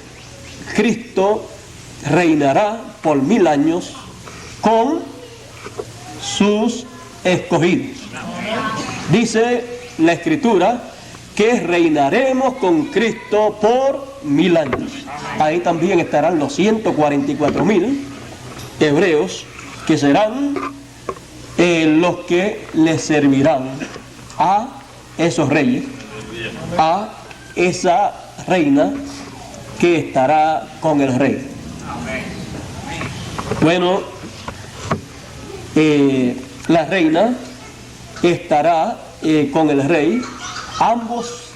Cristo reinará por 1000 años con sus escogidos. Dice la Escritura que reinaremos con Cristo por 1000 años. Ahí también estarán los 144.000 hebreos, que serán los que les servirán a esos reyes, a esa reina que estará con el rey. Bueno, la reina estará con el rey. Ambos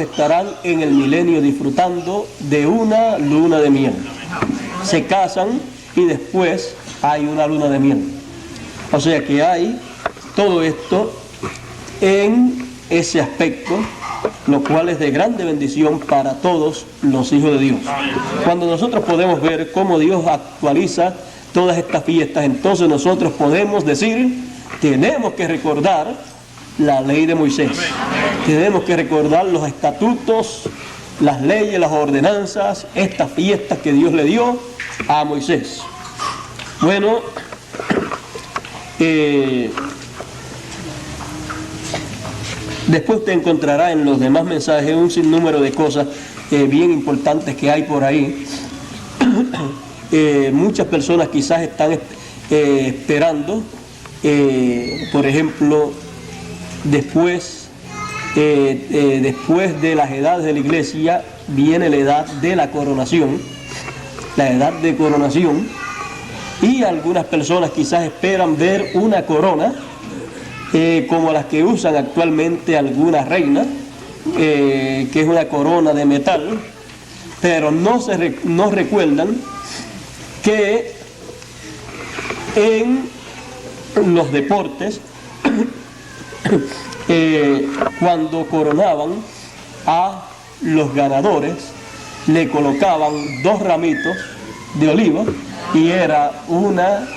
estarán en el milenio disfrutando de una luna de miel. Se casan y después hay una luna de miel. O sea que hay todo esto en ese aspecto, lo cual es de grande bendición para todos los hijos de Dios. Cuando nosotros podemos ver cómo Dios actualiza todas estas fiestas, entonces nosotros podemos decir, tenemos que recordar la ley de Moisés. Tenemos que recordar los estatutos, las leyes, las ordenanzas, estas fiestas que Dios le dio a Moisés. Bueno, después usted encontrará en los demás mensajes un sinnúmero de cosas bien importantes que hay por ahí. Muchas personas quizás están esperando, por ejemplo, después de las edades de la iglesia viene la edad de la coronación, la edad de coronación, y algunas personas quizás esperan ver una corona como las que usan actualmente algunas reinas, que es una corona de metal, pero no recuerdan que en los deportes cuando coronaban a los ganadores le colocaban 2 ramitos de oliva y era una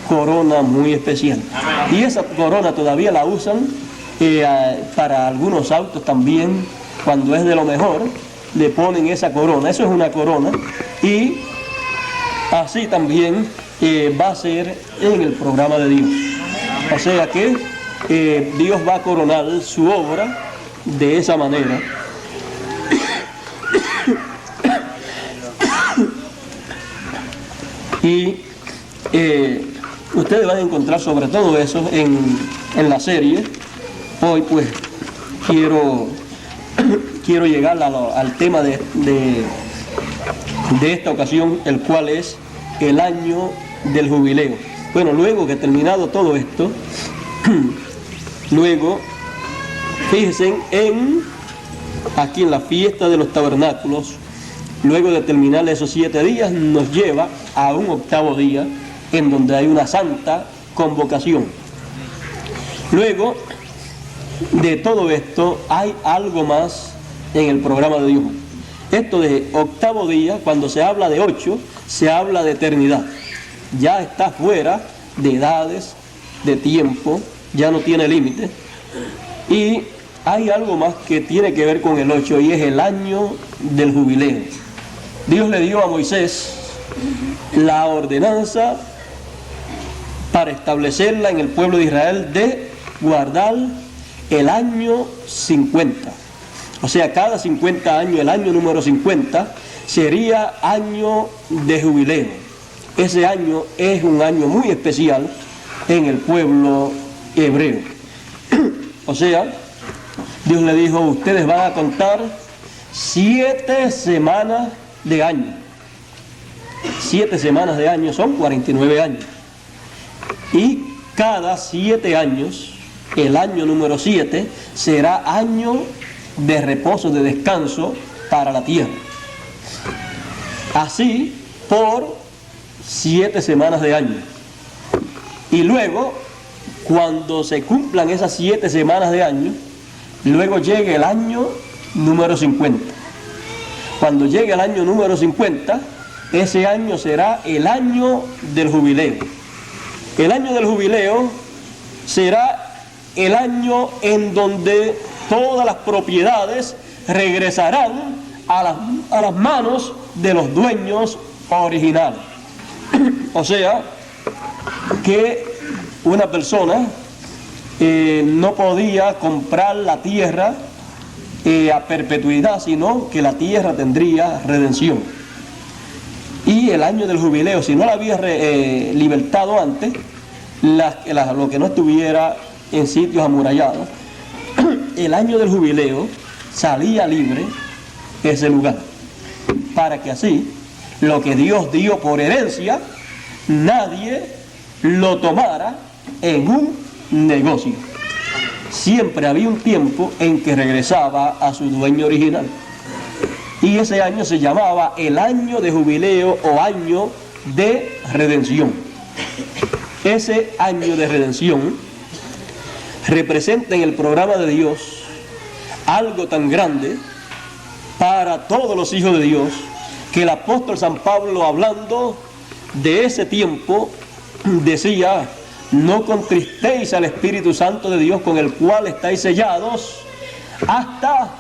corona muy especial. Y esa corona todavía la usan para algunos autos también. Cuando es de lo mejor le ponen esa corona. Eso es una corona, y así también va a ser en el programa de Dios. O sea que Dios va a coronar su obra de esa manera. Y ustedes van a encontrar sobre todo eso en la serie. Hoy pues quiero llegar al tema de esta ocasión, el cual es el año del jubileo. Bueno, luego que terminado todo esto, luego, fíjense aquí en la fiesta de los tabernáculos, luego de terminar esos 7 días, nos lleva a un octavo día, en donde hay una santa convocación. Luego de todo esto, hay algo más en el programa de Dios. Esto de octavo día, cuando se habla de 8, se habla de eternidad. Ya está fuera de edades, de tiempo, ya no tiene límite. Y hay algo más que tiene que ver con el 8, y es el año del jubileo. Dios le dio a Moisés la ordenanza para establecerla en el pueblo de Israel de guardar el año 50. O sea, cada 50 años, el año número 50, sería año de jubileo. Ese año es un año muy especial en el pueblo hebreo. O sea, Dios le dijo, ustedes van a contar 7 semanas de año. 7 semanas de año son 49 años. Y cada 7 años, el año número 7, será año de reposo, de descanso para la tierra. Así por 7 semanas de año. Y luego, cuando se cumplan esas 7 semanas de año, luego llega el año número 50. Cuando llegue el año número 50, ese año será el año del jubileo. El año del jubileo será el año en donde todas las propiedades regresarán a las manos de los dueños originales. O sea, que una persona no podía comprar la tierra a perpetuidad, sino que la tierra tendría redención. Y el año del jubileo, si no la había libertado antes, lo que no estuviera en sitios amurallados, el año del jubileo salía libre ese lugar, para que así lo que Dios dio por herencia, nadie lo tomara en un negocio. Siempre había un tiempo en que regresaba a su dueño original. Y ese año se llamaba el año de jubileo o año de redención. Ese año de redención representa en el programa de Dios algo tan grande para todos los hijos de Dios, que el apóstol San Pablo, hablando de ese tiempo, decía: no contristéis al Espíritu Santo de Dios, con el cual estáis sellados hasta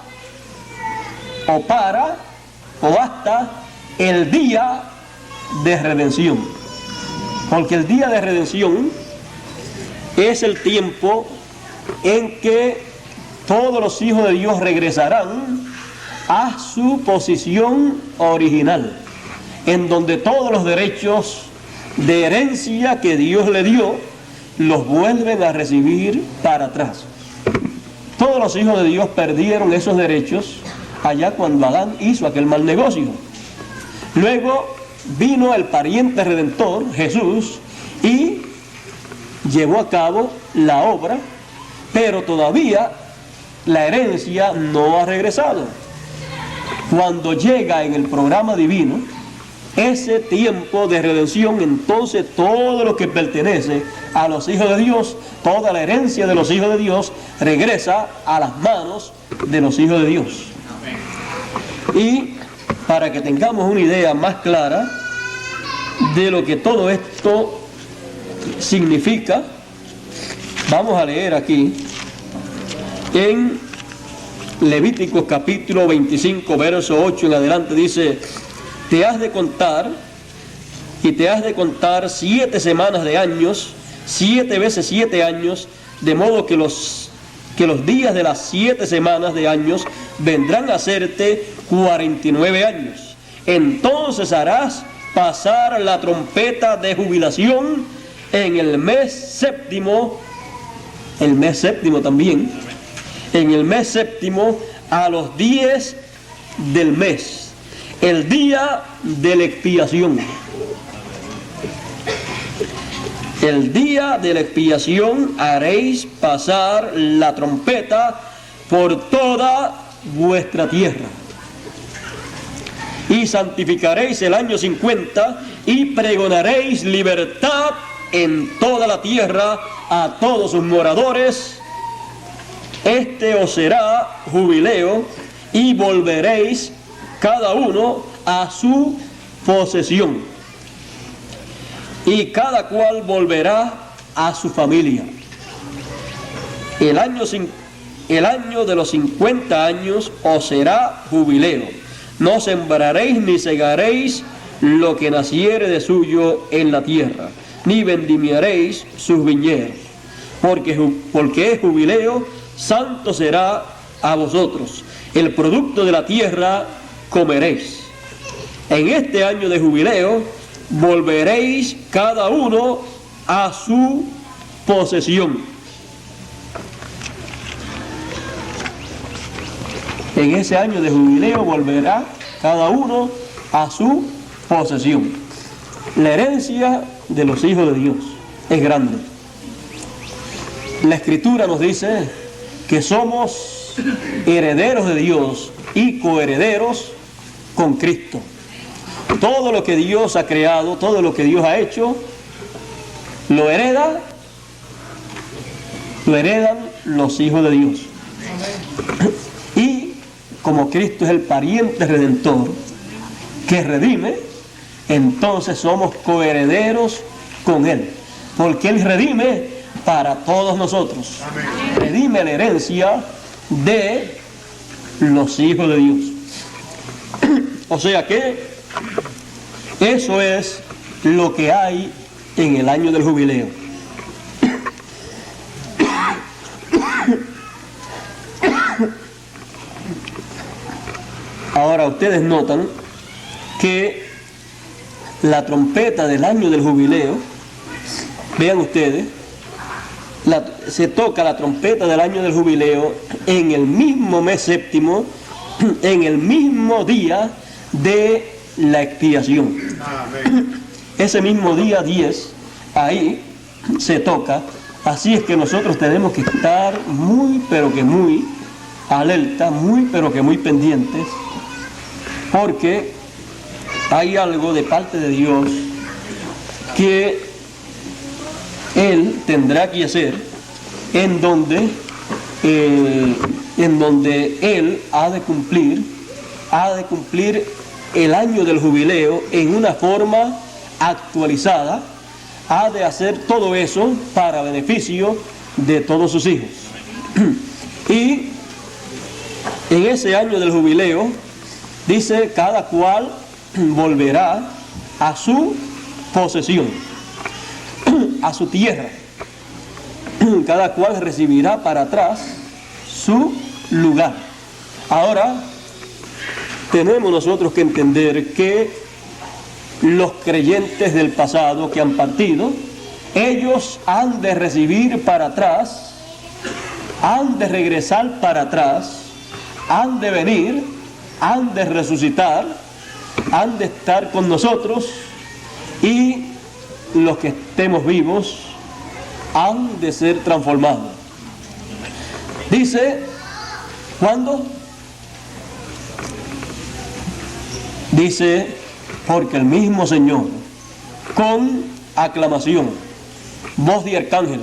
el día de redención. Porque el día de redención es el tiempo en que todos los hijos de Dios regresarán a su posición original, en donde todos los derechos de herencia que Dios le dio los vuelven a recibir para atrás. Todos los hijos de Dios perdieron esos derechos allá cuando Adán hizo aquel mal negocio. Luego vino el pariente redentor, Jesús, y llevó a cabo la obra, pero todavía la herencia no ha regresado. Cuando llega en el programa divino ese tiempo de redención, entonces todo lo que pertenece a los hijos de Dios, toda la herencia de los hijos de Dios, regresa a las manos de los hijos de Dios. Y para que tengamos una idea más clara de lo que todo esto significa, vamos a leer aquí en Levíticos capítulo 25, verso 8 en adelante. Dice: te has de contar 7 semanas de años, 7 veces 7 años, de modo que los días de las 7 semanas de años vendrán a hacerte 49 años. Entonces harás pasar la trompeta de jubilación en el mes séptimo también, en el mes séptimo, a los 10 del mes, el día de la expiación. El día de la expiación haréis pasar la trompeta por toda vuestra tierra. Y santificaréis el año 50 y pregonaréis libertad en toda la tierra a todos sus moradores. Este os será jubileo y volveréis cada uno a su posesión, y cada cual volverá a su familia. El año de los 50 años os será jubileo. No sembraréis ni segaréis lo que naciere de suyo en la tierra, ni vendimiaréis sus viñedos, porque es jubileo, santo será a vosotros. El producto de la tierra comeréis. En este año de jubileo volveréis cada uno a su posesión. En ese año de jubileo volverá cada uno a su posesión. La herencia de los hijos de Dios es grande. La Escritura nos dice que somos herederos de Dios y coherederos con Cristo. Todo lo que Dios ha creado, todo lo que Dios ha hecho, lo heredan los hijos de Dios. Y como Cristo es el pariente redentor que redime, entonces somos coherederos con Él, porque Él redime para todos nosotros. Redime la herencia de los hijos de Dios. O sea que eso es lo que hay en el año del jubileo. Ahora ustedes notan que la trompeta del año del jubileo, vean ustedes, se toca la trompeta del año del jubileo en el mismo mes séptimo, en el mismo día de la expiación. Ese mismo día 10, ahí se toca. Así es que nosotros tenemos que estar muy, pero que muy alerta, muy, pero que muy pendientes, porque hay algo de parte de Dios que Él tendrá que hacer, en donde Él ha de cumplir el año del jubileo en una forma actualizada. Ha de hacer todo eso para beneficio de todos sus hijos. Y en ese año del jubileo, dice, cada cual volverá a su posesión, a su tierra. Cada cual recibirá para atrás su lugar. Ahora, tenemos nosotros que entender que los creyentes del pasado que han partido, ellos han de recibir para atrás, han de regresar para atrás, han de venir, han de resucitar, han de estar con nosotros, y los que estemos vivos han de ser transformados. Dice, ¿cuándo? Dice, porque el mismo Señor, con aclamación, voz de arcángel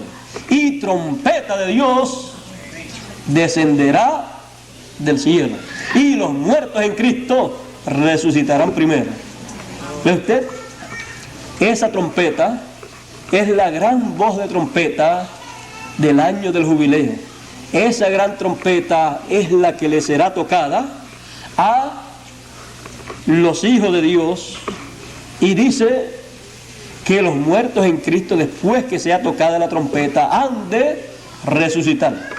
y trompeta de Dios, descenderá del cielo, y los muertos en Cristo resucitarán primero. ¿Ve usted? Esa trompeta es la gran voz de trompeta del año del jubileo. Esa gran trompeta es la que le será tocada a los hijos de Dios, y dice que los muertos en Cristo, después que sea tocada la trompeta, han de resucitar.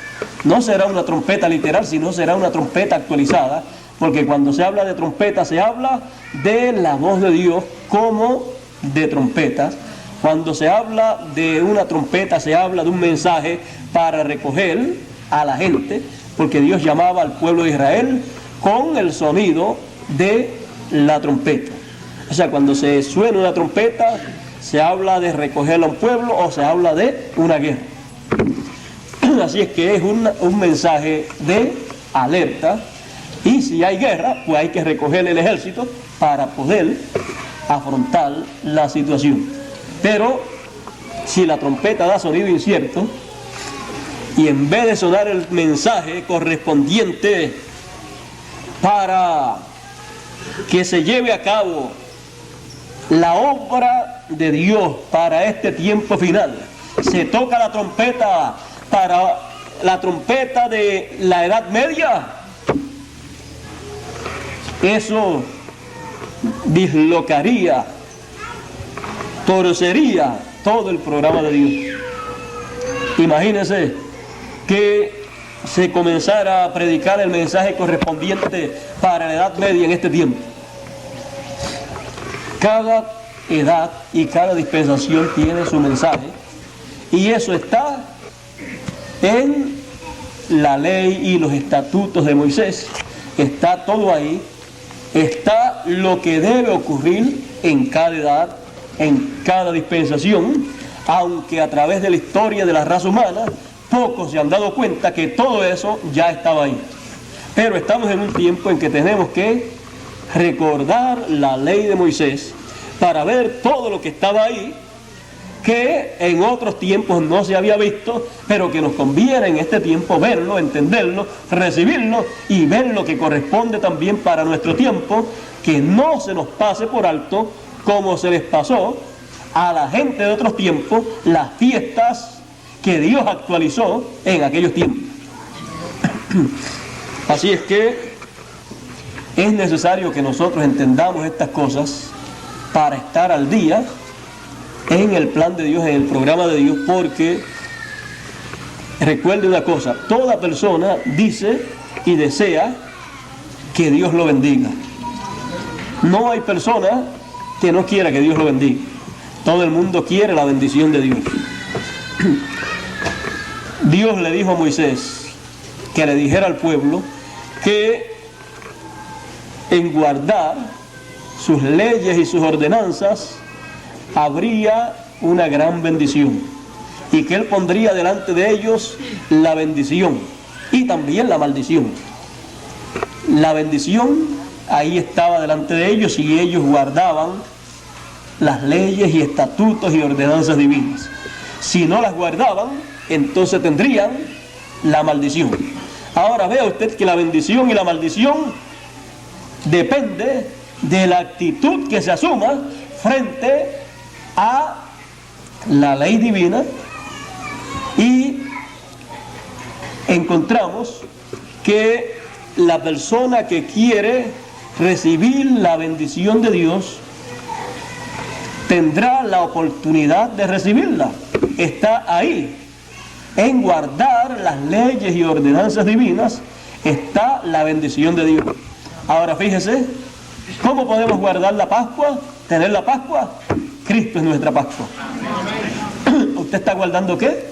No será una trompeta literal, sino será una trompeta actualizada, porque cuando se habla de trompeta se habla de la voz de Dios como de trompetas. Cuando se habla de una trompeta se habla de un mensaje para recoger a la gente, porque Dios llamaba al pueblo de Israel con el sonido de la trompeta. O sea, cuando se suena una trompeta, se habla de recoger a un pueblo o se habla de una guerra. Así es que es un mensaje de alerta, y si hay guerra, pues hay que recoger el ejército para poder afrontar la situación. Pero si la trompeta da sonido incierto, y en vez de sonar el mensaje correspondiente para que se lleve a cabo la obra de Dios para este tiempo final, se toca la trompeta para la trompeta de la Edad Media, eso dislocaría, torcería todo el programa de Dios. Imagínense que se comenzara a predicar el mensaje correspondiente para la Edad Media en este tiempo. Cada edad y cada dispensación tiene su mensaje, y eso está en la ley y los estatutos de Moisés. Está todo ahí, está lo que debe ocurrir en cada edad en cada dispensación, aunque a través de la historia de la raza humana, pocos se han dado cuenta que todo eso ya estaba ahí. Pero estamos en un tiempo en que tenemos que recordar la ley de Moisés para ver todo lo que estaba ahí, que en otros tiempos no se había visto, pero que nos conviene en este tiempo verlo, entenderlo, recibirlo y ver lo que corresponde también para nuestro tiempo, que no se nos pase por alto como se les pasó a la gente de otros tiempos las fiestas que Dios actualizó en aquellos tiempos. Así es que es necesario que nosotros entendamos estas cosas para estar al día en el plan de Dios, en el programa de Dios, porque recuerde una cosa, toda persona dice y desea que Dios lo bendiga. No hay persona que no quiera que Dios lo bendiga. Todo el mundo quiere la bendición de Dios. Dios le dijo a Moisés que le dijera al pueblo que en guardar sus leyes y sus ordenanzas habría una gran bendición, y que él pondría delante de ellos la bendición y también la maldición. La bendición ahí estaba delante de ellos si ellos guardaban las leyes y estatutos y ordenanzas divinas. Si no las guardaban, entonces tendrían la maldición. Ahora vea usted que la bendición y la maldición depende de la actitud que se asuma frente a la ley divina, y encontramos que la persona que quiere recibir la bendición de Dios tendrá la oportunidad de recibirla. Está ahí. En guardar las leyes y ordenanzas divinas está la bendición de Dios. Ahora fíjese, ¿cómo podemos guardar la Pascua? ¿Tener la Pascua? Cristo es nuestra Pascua. ¿Usted está guardando qué?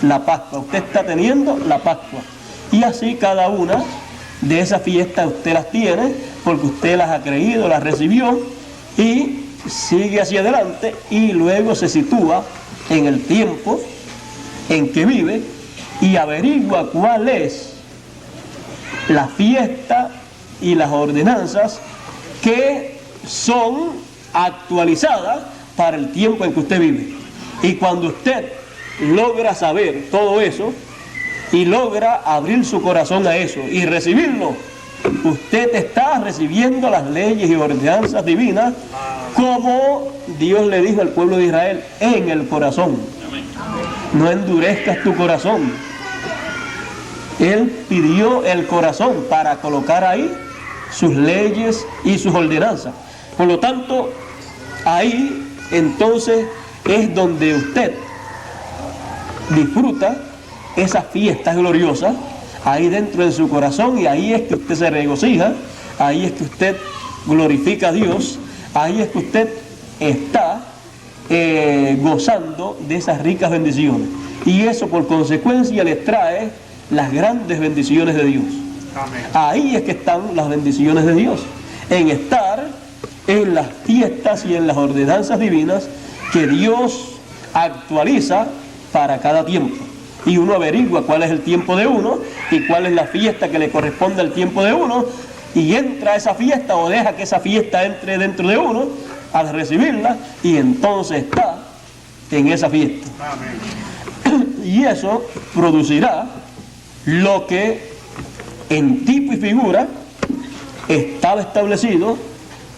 La Pascua. Usted está teniendo la Pascua. Y así cada una de esas fiestas usted las tiene porque usted las ha creído, las recibió y sigue hacia adelante, y luego se sitúa en el tiempo en que vive y averigua cuál es la fiesta y las ordenanzas que son actualizadas para el tiempo en que usted vive. Y cuando usted logra saber todo eso y logra abrir su corazón a eso y recibirlo, usted está recibiendo las leyes y ordenanzas divinas como Dios le dijo al pueblo de Israel, en el corazón. No endurezcas tu corazón. Él pidió el corazón para colocar ahí sus leyes y sus ordenanzas. Por lo tanto, ahí entonces es donde usted disfruta esas fiestas gloriosas, ahí dentro de su corazón, y ahí es que usted se regocija, ahí es que usted glorifica a Dios, ahí es que usted está gozando de esas ricas bendiciones, y eso por consecuencia les trae las grandes bendiciones de Dios. Amén. Ahí es que están las bendiciones de Dios, en estar en las fiestas y en las ordenanzas divinas que Dios actualiza para cada tiempo. Y uno averigua cuál es el tiempo de uno y cuál es la fiesta que le corresponde al tiempo de uno, y entra a esa fiesta o deja que esa fiesta entre dentro de uno al recibirla, y entonces está en esa fiesta. Amén. Y eso producirá lo que en tipo y figura estaba establecido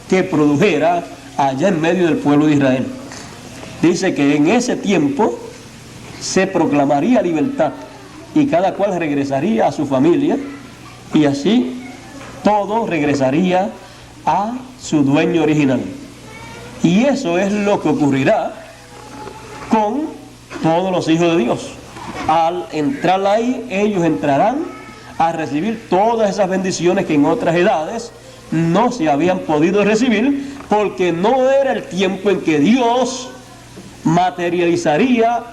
que produjera allá en medio del pueblo de Israel. Dice que en ese tiempo se proclamaría libertad y cada cual regresaría a su familia, y así todo regresaría a su dueño original. Y eso es lo que ocurrirá con todos los hijos de Dios. Al entrar ahí, ellos entrarán a recibir todas esas bendiciones que en otras edades no se habían podido recibir, porque no era el tiempo en que Dios materializaría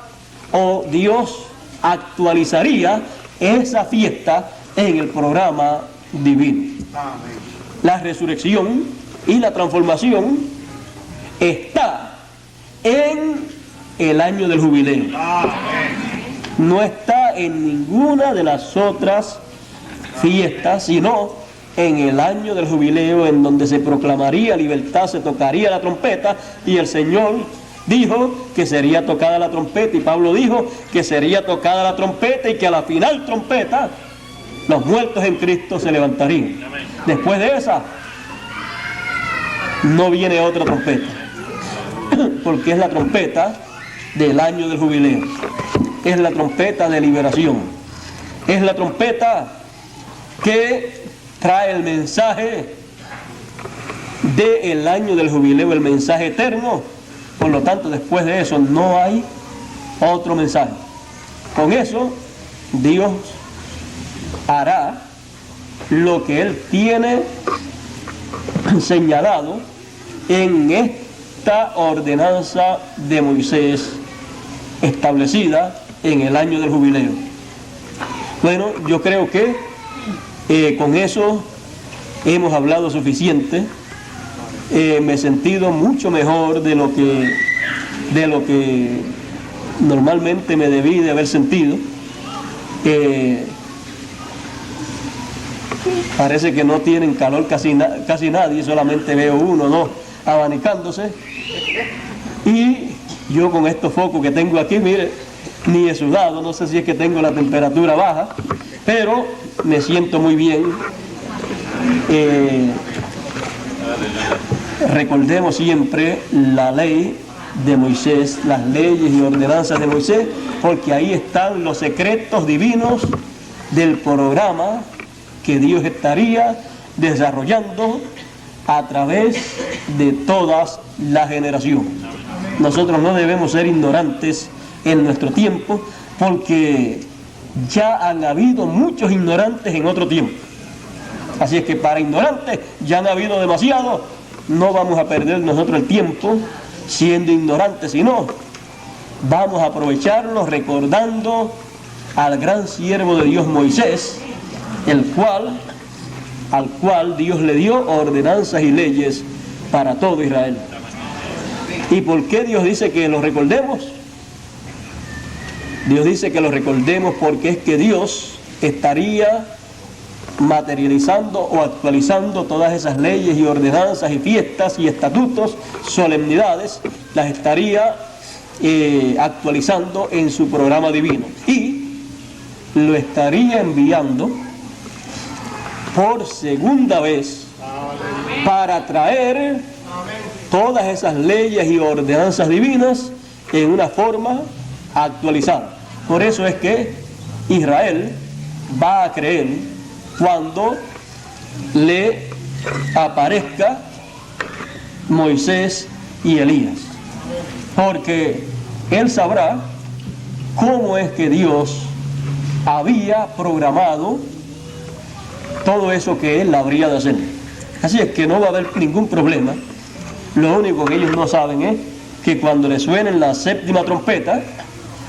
o Dios actualizaría esa fiesta en el programa divino. Amén. La resurrección y la transformación está en el año del jubileo. No está en ninguna de las otras fiestas, sino en el año del jubileo, en donde se proclamaría libertad, se tocaría la trompeta, y el Señor dijo que sería tocada la trompeta, y Pablo dijo que sería tocada la trompeta y que a la final trompeta los muertos en Cristo se levantarían. Después de esa no viene otra trompeta, porque es la trompeta del año del jubileo, es la trompeta de liberación, es la trompeta que trae el mensaje del año del jubileo, el mensaje eterno. Por lo tanto, después de eso no hay otro mensaje. Con eso Dios hará lo que Él tiene señalado en esta ordenanza de Moisés establecida en el año del jubileo. Bueno, yo creo que con eso hemos hablado suficiente. Me he sentido mucho mejor de lo que normalmente me debí de haber sentido. Parece que no tienen calor casi nadie, solamente veo uno o dos abanicándose, y yo con estos focos que tengo aquí, mire, ni he sudado, no sé si es que tengo la temperatura baja, pero me siento muy bien. Recordemos siempre la ley de Moisés, las leyes y ordenanzas de Moisés, porque ahí están los secretos divinos del programa que Dios estaría desarrollando a través de todas las generaciones. Nosotros no debemos ser ignorantes en nuestro tiempo, porque ya han habido muchos ignorantes en otro tiempo. Así es que para ignorantes ya han habido demasiados. No vamos a perder nosotros el tiempo siendo ignorantes, sino vamos a aprovecharlo recordando al gran siervo de Dios Moisés, al cual Dios le dio ordenanzas y leyes para todo Israel. ¿Y por qué Dios dice que lo recordemos? Dios dice que lo recordemos porque es que Dios estaría materializando o actualizando todas esas leyes y ordenanzas y fiestas y estatutos, solemnidades, las estaría actualizando en su programa divino, y lo estaría enviando por segunda vez para traer todas esas leyes y ordenanzas divinas en una forma actualizada. Por eso es que Israel va a creer cuando le aparezca Moisés y Elías, porque él sabrá cómo es que Dios había programado todo eso que él habría de hacer. Así es que no va a haber ningún problema. Lo único que ellos no saben es que cuando le suenen la séptima trompeta,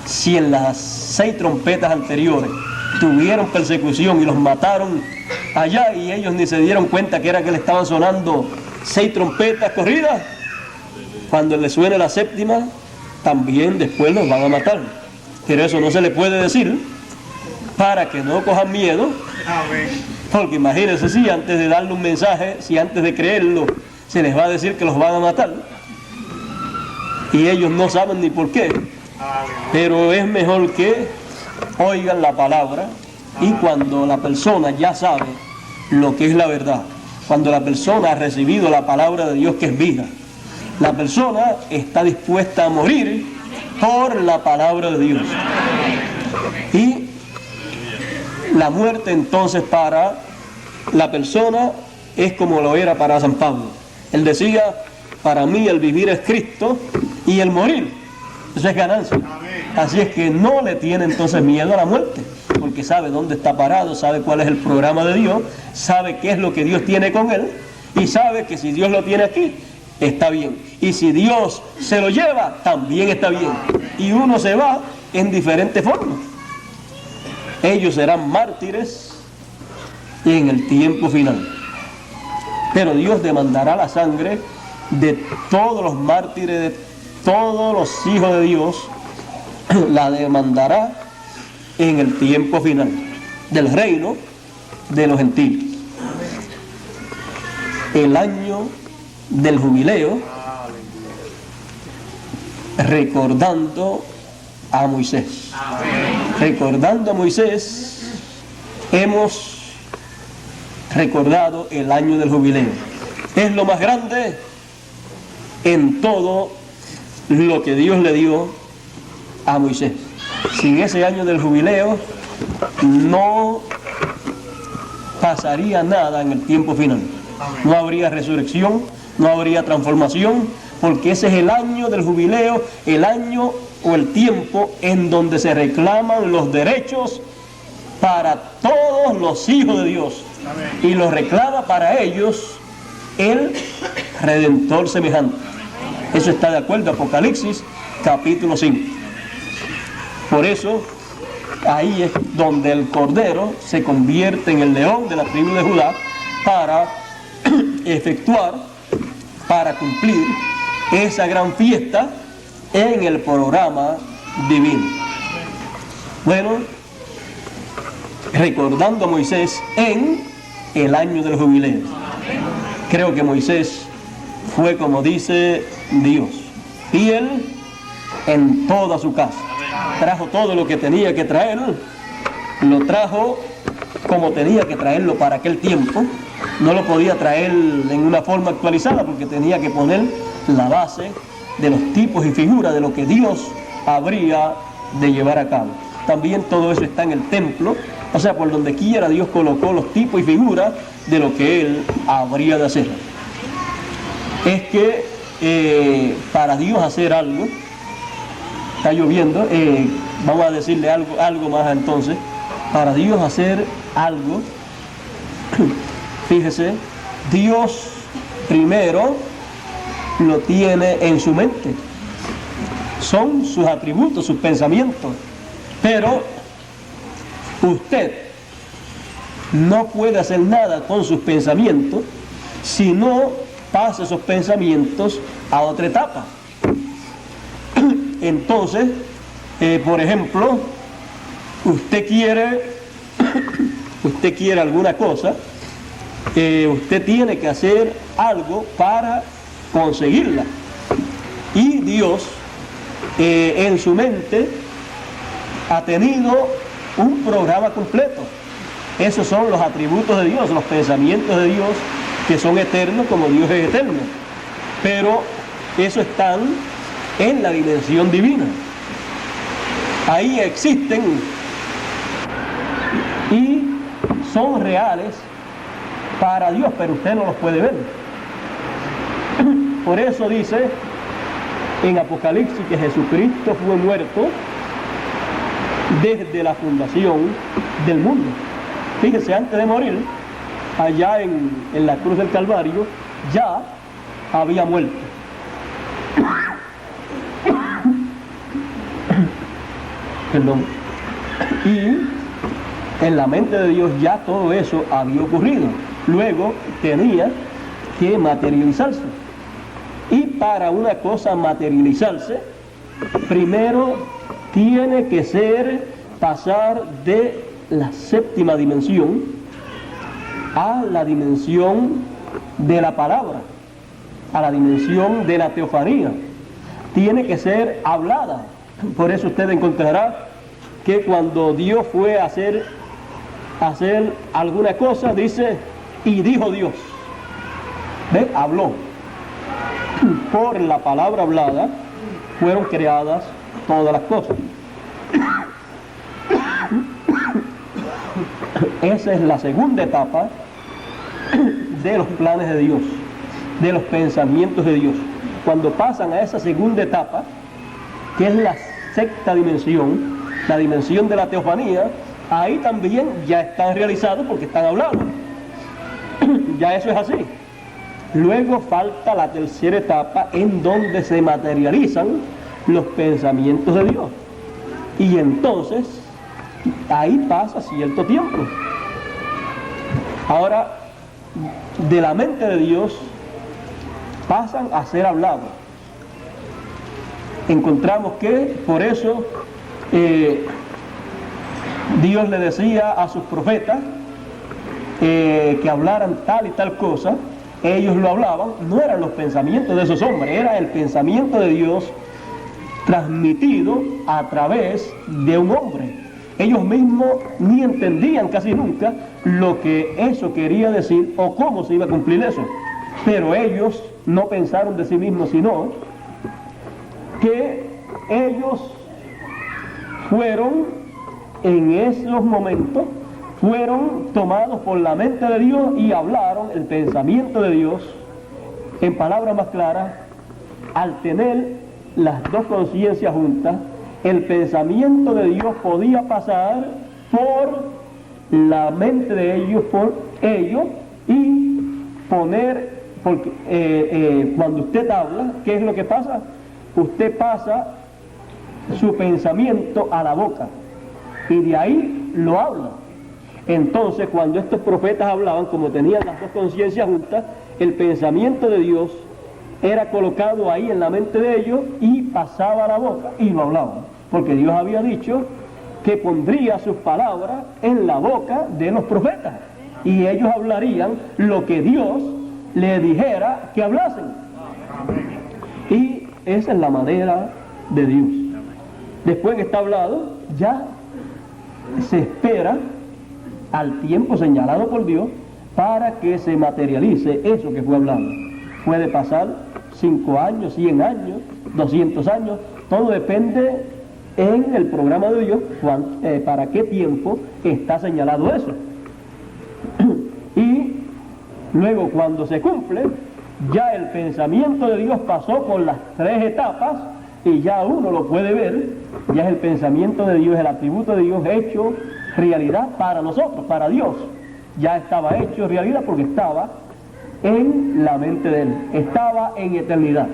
si en las 6 trompetas anteriores tuvieron persecución y los mataron allá y ellos ni se dieron cuenta que era que le estaban sonando 6 trompetas corridas, cuando le suene la séptima también después los van a matar. Pero eso no se le puede decir para que no cojan miedo, porque imagínense si antes de darle un mensaje, si antes de creerlo se les va a decir que los van a matar y ellos no saben ni por qué. Pero es mejor que oigan la palabra, y cuando la persona ya sabe lo que es la verdad, cuando la persona ha recibido la palabra de Dios que es vida, la persona está dispuesta a morir por la palabra de Dios. Y la muerte entonces para la persona es como lo era para San Pablo. Él decía: para mí el vivir es Cristo y el morir, eso es ganancia. Así es que no le tiene entonces miedo a la muerte, porque sabe dónde está parado, sabe cuál es el programa de Dios, sabe qué es lo que Dios tiene con él, y sabe que si Dios lo tiene aquí, está bien. Y si Dios se lo lleva, también está bien. Y uno se va en diferentes formas. Ellos serán mártires en el tiempo final. Pero Dios demandará la sangre de todos los mártires, de todos los hijos de Dios la demandará en el tiempo final del reino de los gentiles. El año del jubileo, recordando a Moisés. Recordando a Moisés, hemos recordado el año del jubileo. Es lo más grande en todo lo que Dios le dio a Moisés. Sin ese año del jubileo no pasaría nada en el tiempo final. No habría resurrección, no habría transformación, porque ese es el año del jubileo, el año o el tiempo en donde se reclaman los derechos para todos los hijos de Dios. Y los reclama para ellos el Redentor semejante. Eso está de acuerdo a Apocalipsis capítulo 5. Por eso, ahí es donde el Cordero se convierte en el león de la tribu de Judá para efectuar, para cumplir esa gran fiesta en el programa divino. Bueno, recordando a Moisés en el año del jubileo. Creo que Moisés fue, como dice Dios, fiel en toda su casa. Trajo todo lo que tenía que traer, lo trajo como tenía que traerlo para aquel tiempo. No lo podía traer en una forma actualizada porque tenía que poner la base de los tipos y figuras de lo que Dios habría de llevar a cabo. También todo eso está en el templo, o sea, por donde quiera Dios colocó los tipos y figuras de lo que Él habría de hacer. Es que para Dios hacer algo, está lloviendo, vamos a decirle algo más entonces. Para Dios hacer algo, fíjese, Dios primero lo tiene en su mente. Son sus atributos, sus pensamientos. Pero usted no puede hacer nada con sus pensamientos si no pasa esos pensamientos a otra etapa. Entonces, por ejemplo, usted quiere alguna cosa, usted tiene que hacer algo para conseguirla. Y Dios, en su mente, ha tenido un programa completo. Esos son los atributos de Dios, los pensamientos de Dios, que son eternos como Dios es eterno. Pero eso están en la dimensión divina. Ahí existen y son reales para Dios, pero usted no los puede ver. Por eso dice en Apocalipsis que Jesucristo fue muerto desde la fundación del mundo. Fíjese, antes de morir, allá en la cruz del Calvario, ya había muerto. Perdón. Y en la mente de Dios ya todo eso había ocurrido. Luego tenía que materializarse. Y para una cosa materializarse, primero tiene que pasar de la séptima dimensión a la dimensión de la palabra, a la dimensión de la teofanía. Tiene que ser hablada. Por eso usted encontrará que cuando Dios fue a hacer alguna cosa, dice, y dijo Dios. ¿Ve? Habló. Por la palabra hablada fueron creadas todas las cosas. Esa es la segunda etapa de los planes de Dios, de los pensamientos de Dios. Cuando pasan a esa segunda etapa, que es la sexta dimensión, la dimensión de la teofanía, ahí también ya están realizados porque están hablando. Ya eso es así. Luego falta la tercera etapa en donde se materializan los pensamientos de Dios. Y entonces, ahí pasa cierto tiempo. Ahora, de la mente de Dios pasan a ser hablados. encontramos que por eso Dios le decía a sus profetas que hablaran tal y tal cosa. Ellos lo hablaban, no eran los pensamientos de esos hombres, era el pensamiento de Dios transmitido a través de un hombre. Ellos mismos ni entendían casi nunca lo que eso quería decir o cómo se iba a cumplir eso. Pero ellos no pensaron de sí mismos, sino que ellos fueron en esos momentos, fueron tomados por la mente de Dios y hablaron el pensamiento de Dios. En palabras más claras, al tener las dos conciencias juntas, el pensamiento de Dios podía pasar por la mente de ellos, por ellos, y poner, porque cuando usted habla, ¿qué es lo que pasa? Usted pasa su pensamiento a la boca y de ahí lo habla. Entonces, cuando estos profetas hablaban, como tenían las dos conciencias juntas, el pensamiento de Dios era colocado ahí en la mente de ellos y pasaba a la boca y lo hablaban, porque Dios había dicho que pondría sus palabras en la boca de los profetas y ellos hablarían lo que Dios les dijera que hablasen. Y esa es la manera de Dios. Después que está hablado, ya se espera al tiempo señalado por Dios para que se materialice eso que fue hablado. Puede pasar 5 años, 100 años, 200 años, todo depende en el programa de Dios para qué tiempo está señalado eso. Y luego, cuando se cumple, ya el pensamiento de Dios pasó por las 3 etapas y ya uno lo puede ver. Ya es el pensamiento de Dios, el atributo de Dios hecho realidad para nosotros, para Dios. Ya estaba hecho realidad porque estaba en la mente de Él, estaba en eternidad.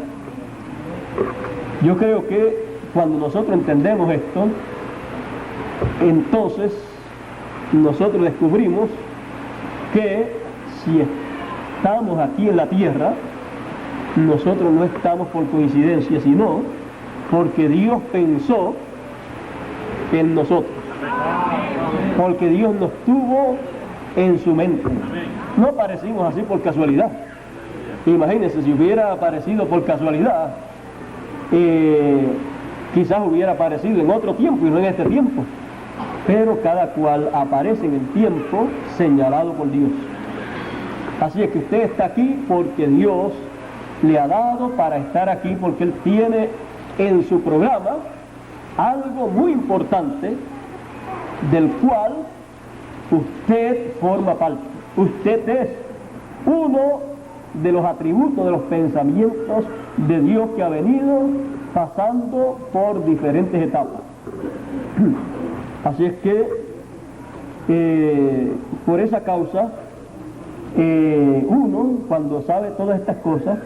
Yo creo que cuando nosotros entendemos esto, entonces nosotros descubrimos que si estamos aquí en la tierra, nosotros no estamos por coincidencia, sino porque Dios pensó en nosotros, porque Dios nos tuvo en su mente. No aparecimos así por casualidad. Imagínense, si hubiera aparecido por casualidad, quizás hubiera aparecido en otro tiempo y no en este tiempo. Pero cada cual aparece en el tiempo señalado por Dios. Así es que usted está aquí porque Dios le ha dado para estar aquí, porque Él tiene en su programa algo muy importante del cual usted forma parte. Usted es uno de los atributos de los pensamientos de Dios que ha venido pasando por diferentes etapas. Así es que por esa causa uno, cuando sabe todas estas cosas,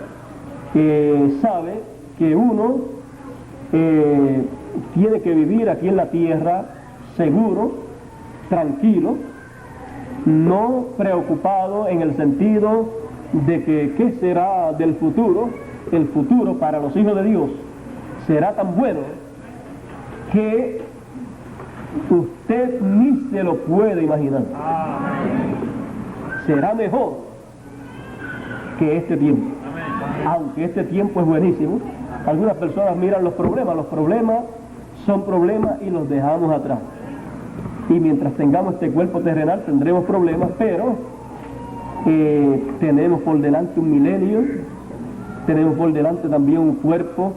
sabe que uno tiene que vivir aquí en la tierra seguro, tranquilo, no preocupado en el sentido de que qué será del futuro. El futuro para los hijos de Dios será tan bueno que usted ni se lo puede imaginar. Será mejor que este tiempo. Aunque este tiempo es buenísimo, algunas personas miran los problemas son problemas y los dejamos atrás. Y mientras tengamos este cuerpo terrenal tendremos problemas, pero tenemos por delante un milenio, tenemos por delante también un cuerpo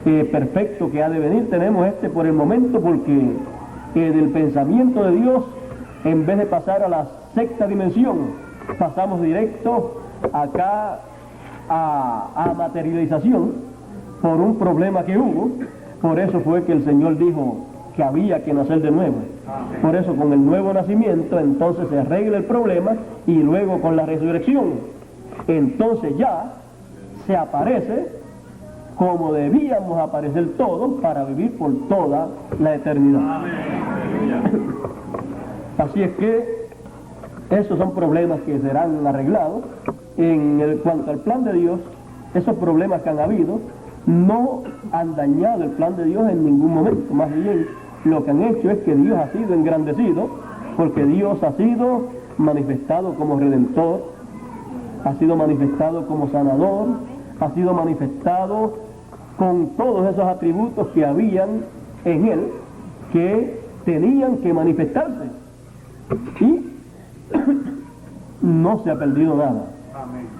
perfecto que ha de venir. Tenemos por el momento porque del pensamiento de Dios, en vez de pasar a la 6ª dimensión, pasamos directo acá a materialización por un problema que hubo. Por eso fue que el Señor dijo que había que nacer de nuevo. Por eso con el nuevo nacimiento entonces se arregla el problema y luego con la resurrección entonces ya se aparece como debíamos aparecer todos para vivir por toda la eternidad. Así es que esos son problemas que serán arreglados. En cuanto al plan de Dios, esos problemas que han habido no han dañado el plan de Dios en ningún momento. Más bien, lo que han hecho es que Dios ha sido engrandecido, porque Dios ha sido manifestado como Redentor, ha sido manifestado como Sanador, ha sido manifestado con todos esos atributos que habían en Él, que tenían que manifestarse. Y no se ha perdido nada.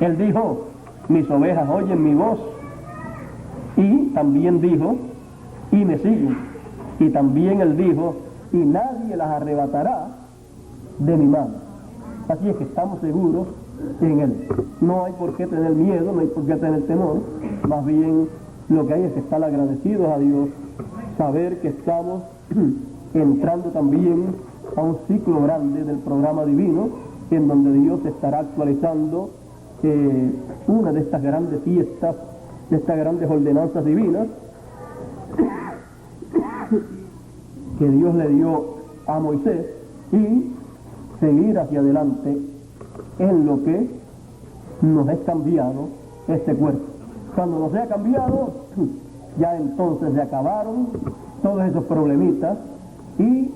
Él dijo, mis ovejas oyen mi voz. Y también dijo, y me siguen. Y también Él dijo, y nadie las arrebatará de mi mano. Así es que estamos seguros en Él. No hay por qué tener miedo, no hay por qué tener temor. Más bien lo que hay es que estar agradecidos a Dios, saber que estamos entrando también a un ciclo grande del programa divino, en donde Dios estará actualizando una de estas grandes fiestas, de estas grandes ordenanzas divinas que Dios le dio a Moisés, y seguir hacia adelante en lo que nos es cambiado este cuerpo. Cuando nos sea cambiado, ya entonces se acabaron todos esos problemitas y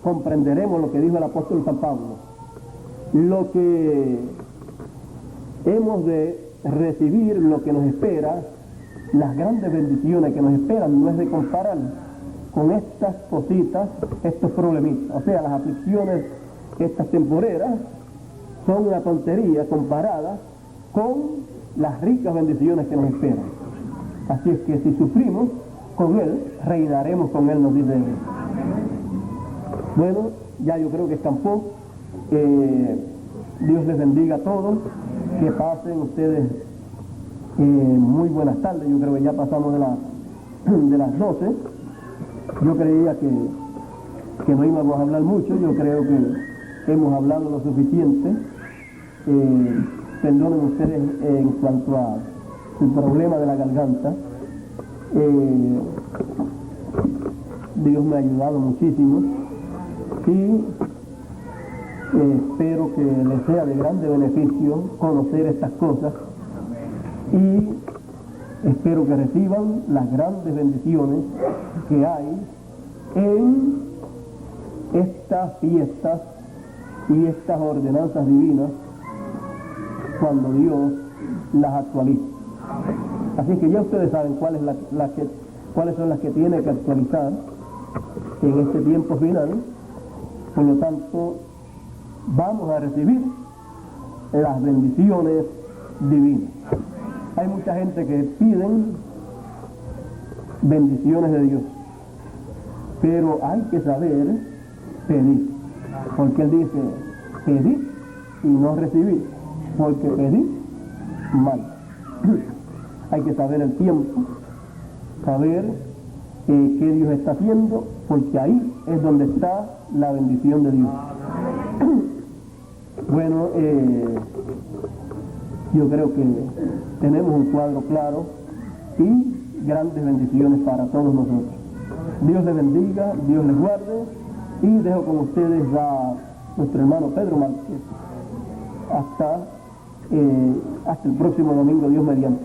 comprenderemos lo que dijo el apóstol San Pablo. Lo que hemos de recibir, lo que nos espera, las grandes bendiciones que nos esperan, no es de comparar con estas cositas, estos problemitas. O sea, las aflicciones, estas temporeras, son una tontería comparada con las ricas bendiciones que nos esperan. Así es que si sufrimos con Él, reinaremos con Él, nos dice Él. Bueno, ya yo creo que escampó. Dios les bendiga a todos, que pasen ustedes muy buenas tardes. Yo creo que ya pasamos de las 12. Yo creía que no íbamos a hablar mucho. Yo creo que hemos hablado lo suficiente. Perdonen ustedes en cuanto a el problema de la garganta. Dios me ha ayudado muchísimo y espero que les sea de grande beneficio conocer estas cosas, y espero que reciban las grandes bendiciones que hay en estas fiestas y estas ordenanzas divinas cuando Dios las actualiza. Así que ya ustedes saben cuáles son las que tiene que actualizar en este tiempo final. Por lo tanto, vamos a recibir las bendiciones divinas. Hay mucha gente que piden bendiciones de Dios, pero hay que saber pedir, porque Él dice, pedid y no recibid, porque pedid mal. Hay que saber el tiempo, saber qué Dios está haciendo, porque ahí es donde está la bendición de Dios. Bueno, yo creo que tenemos un cuadro claro y grandes bendiciones para todos nosotros. Dios les bendiga, Dios les guarde, y dejo con ustedes a nuestro hermano Pedro Márquez hasta el próximo domingo, Dios mediante.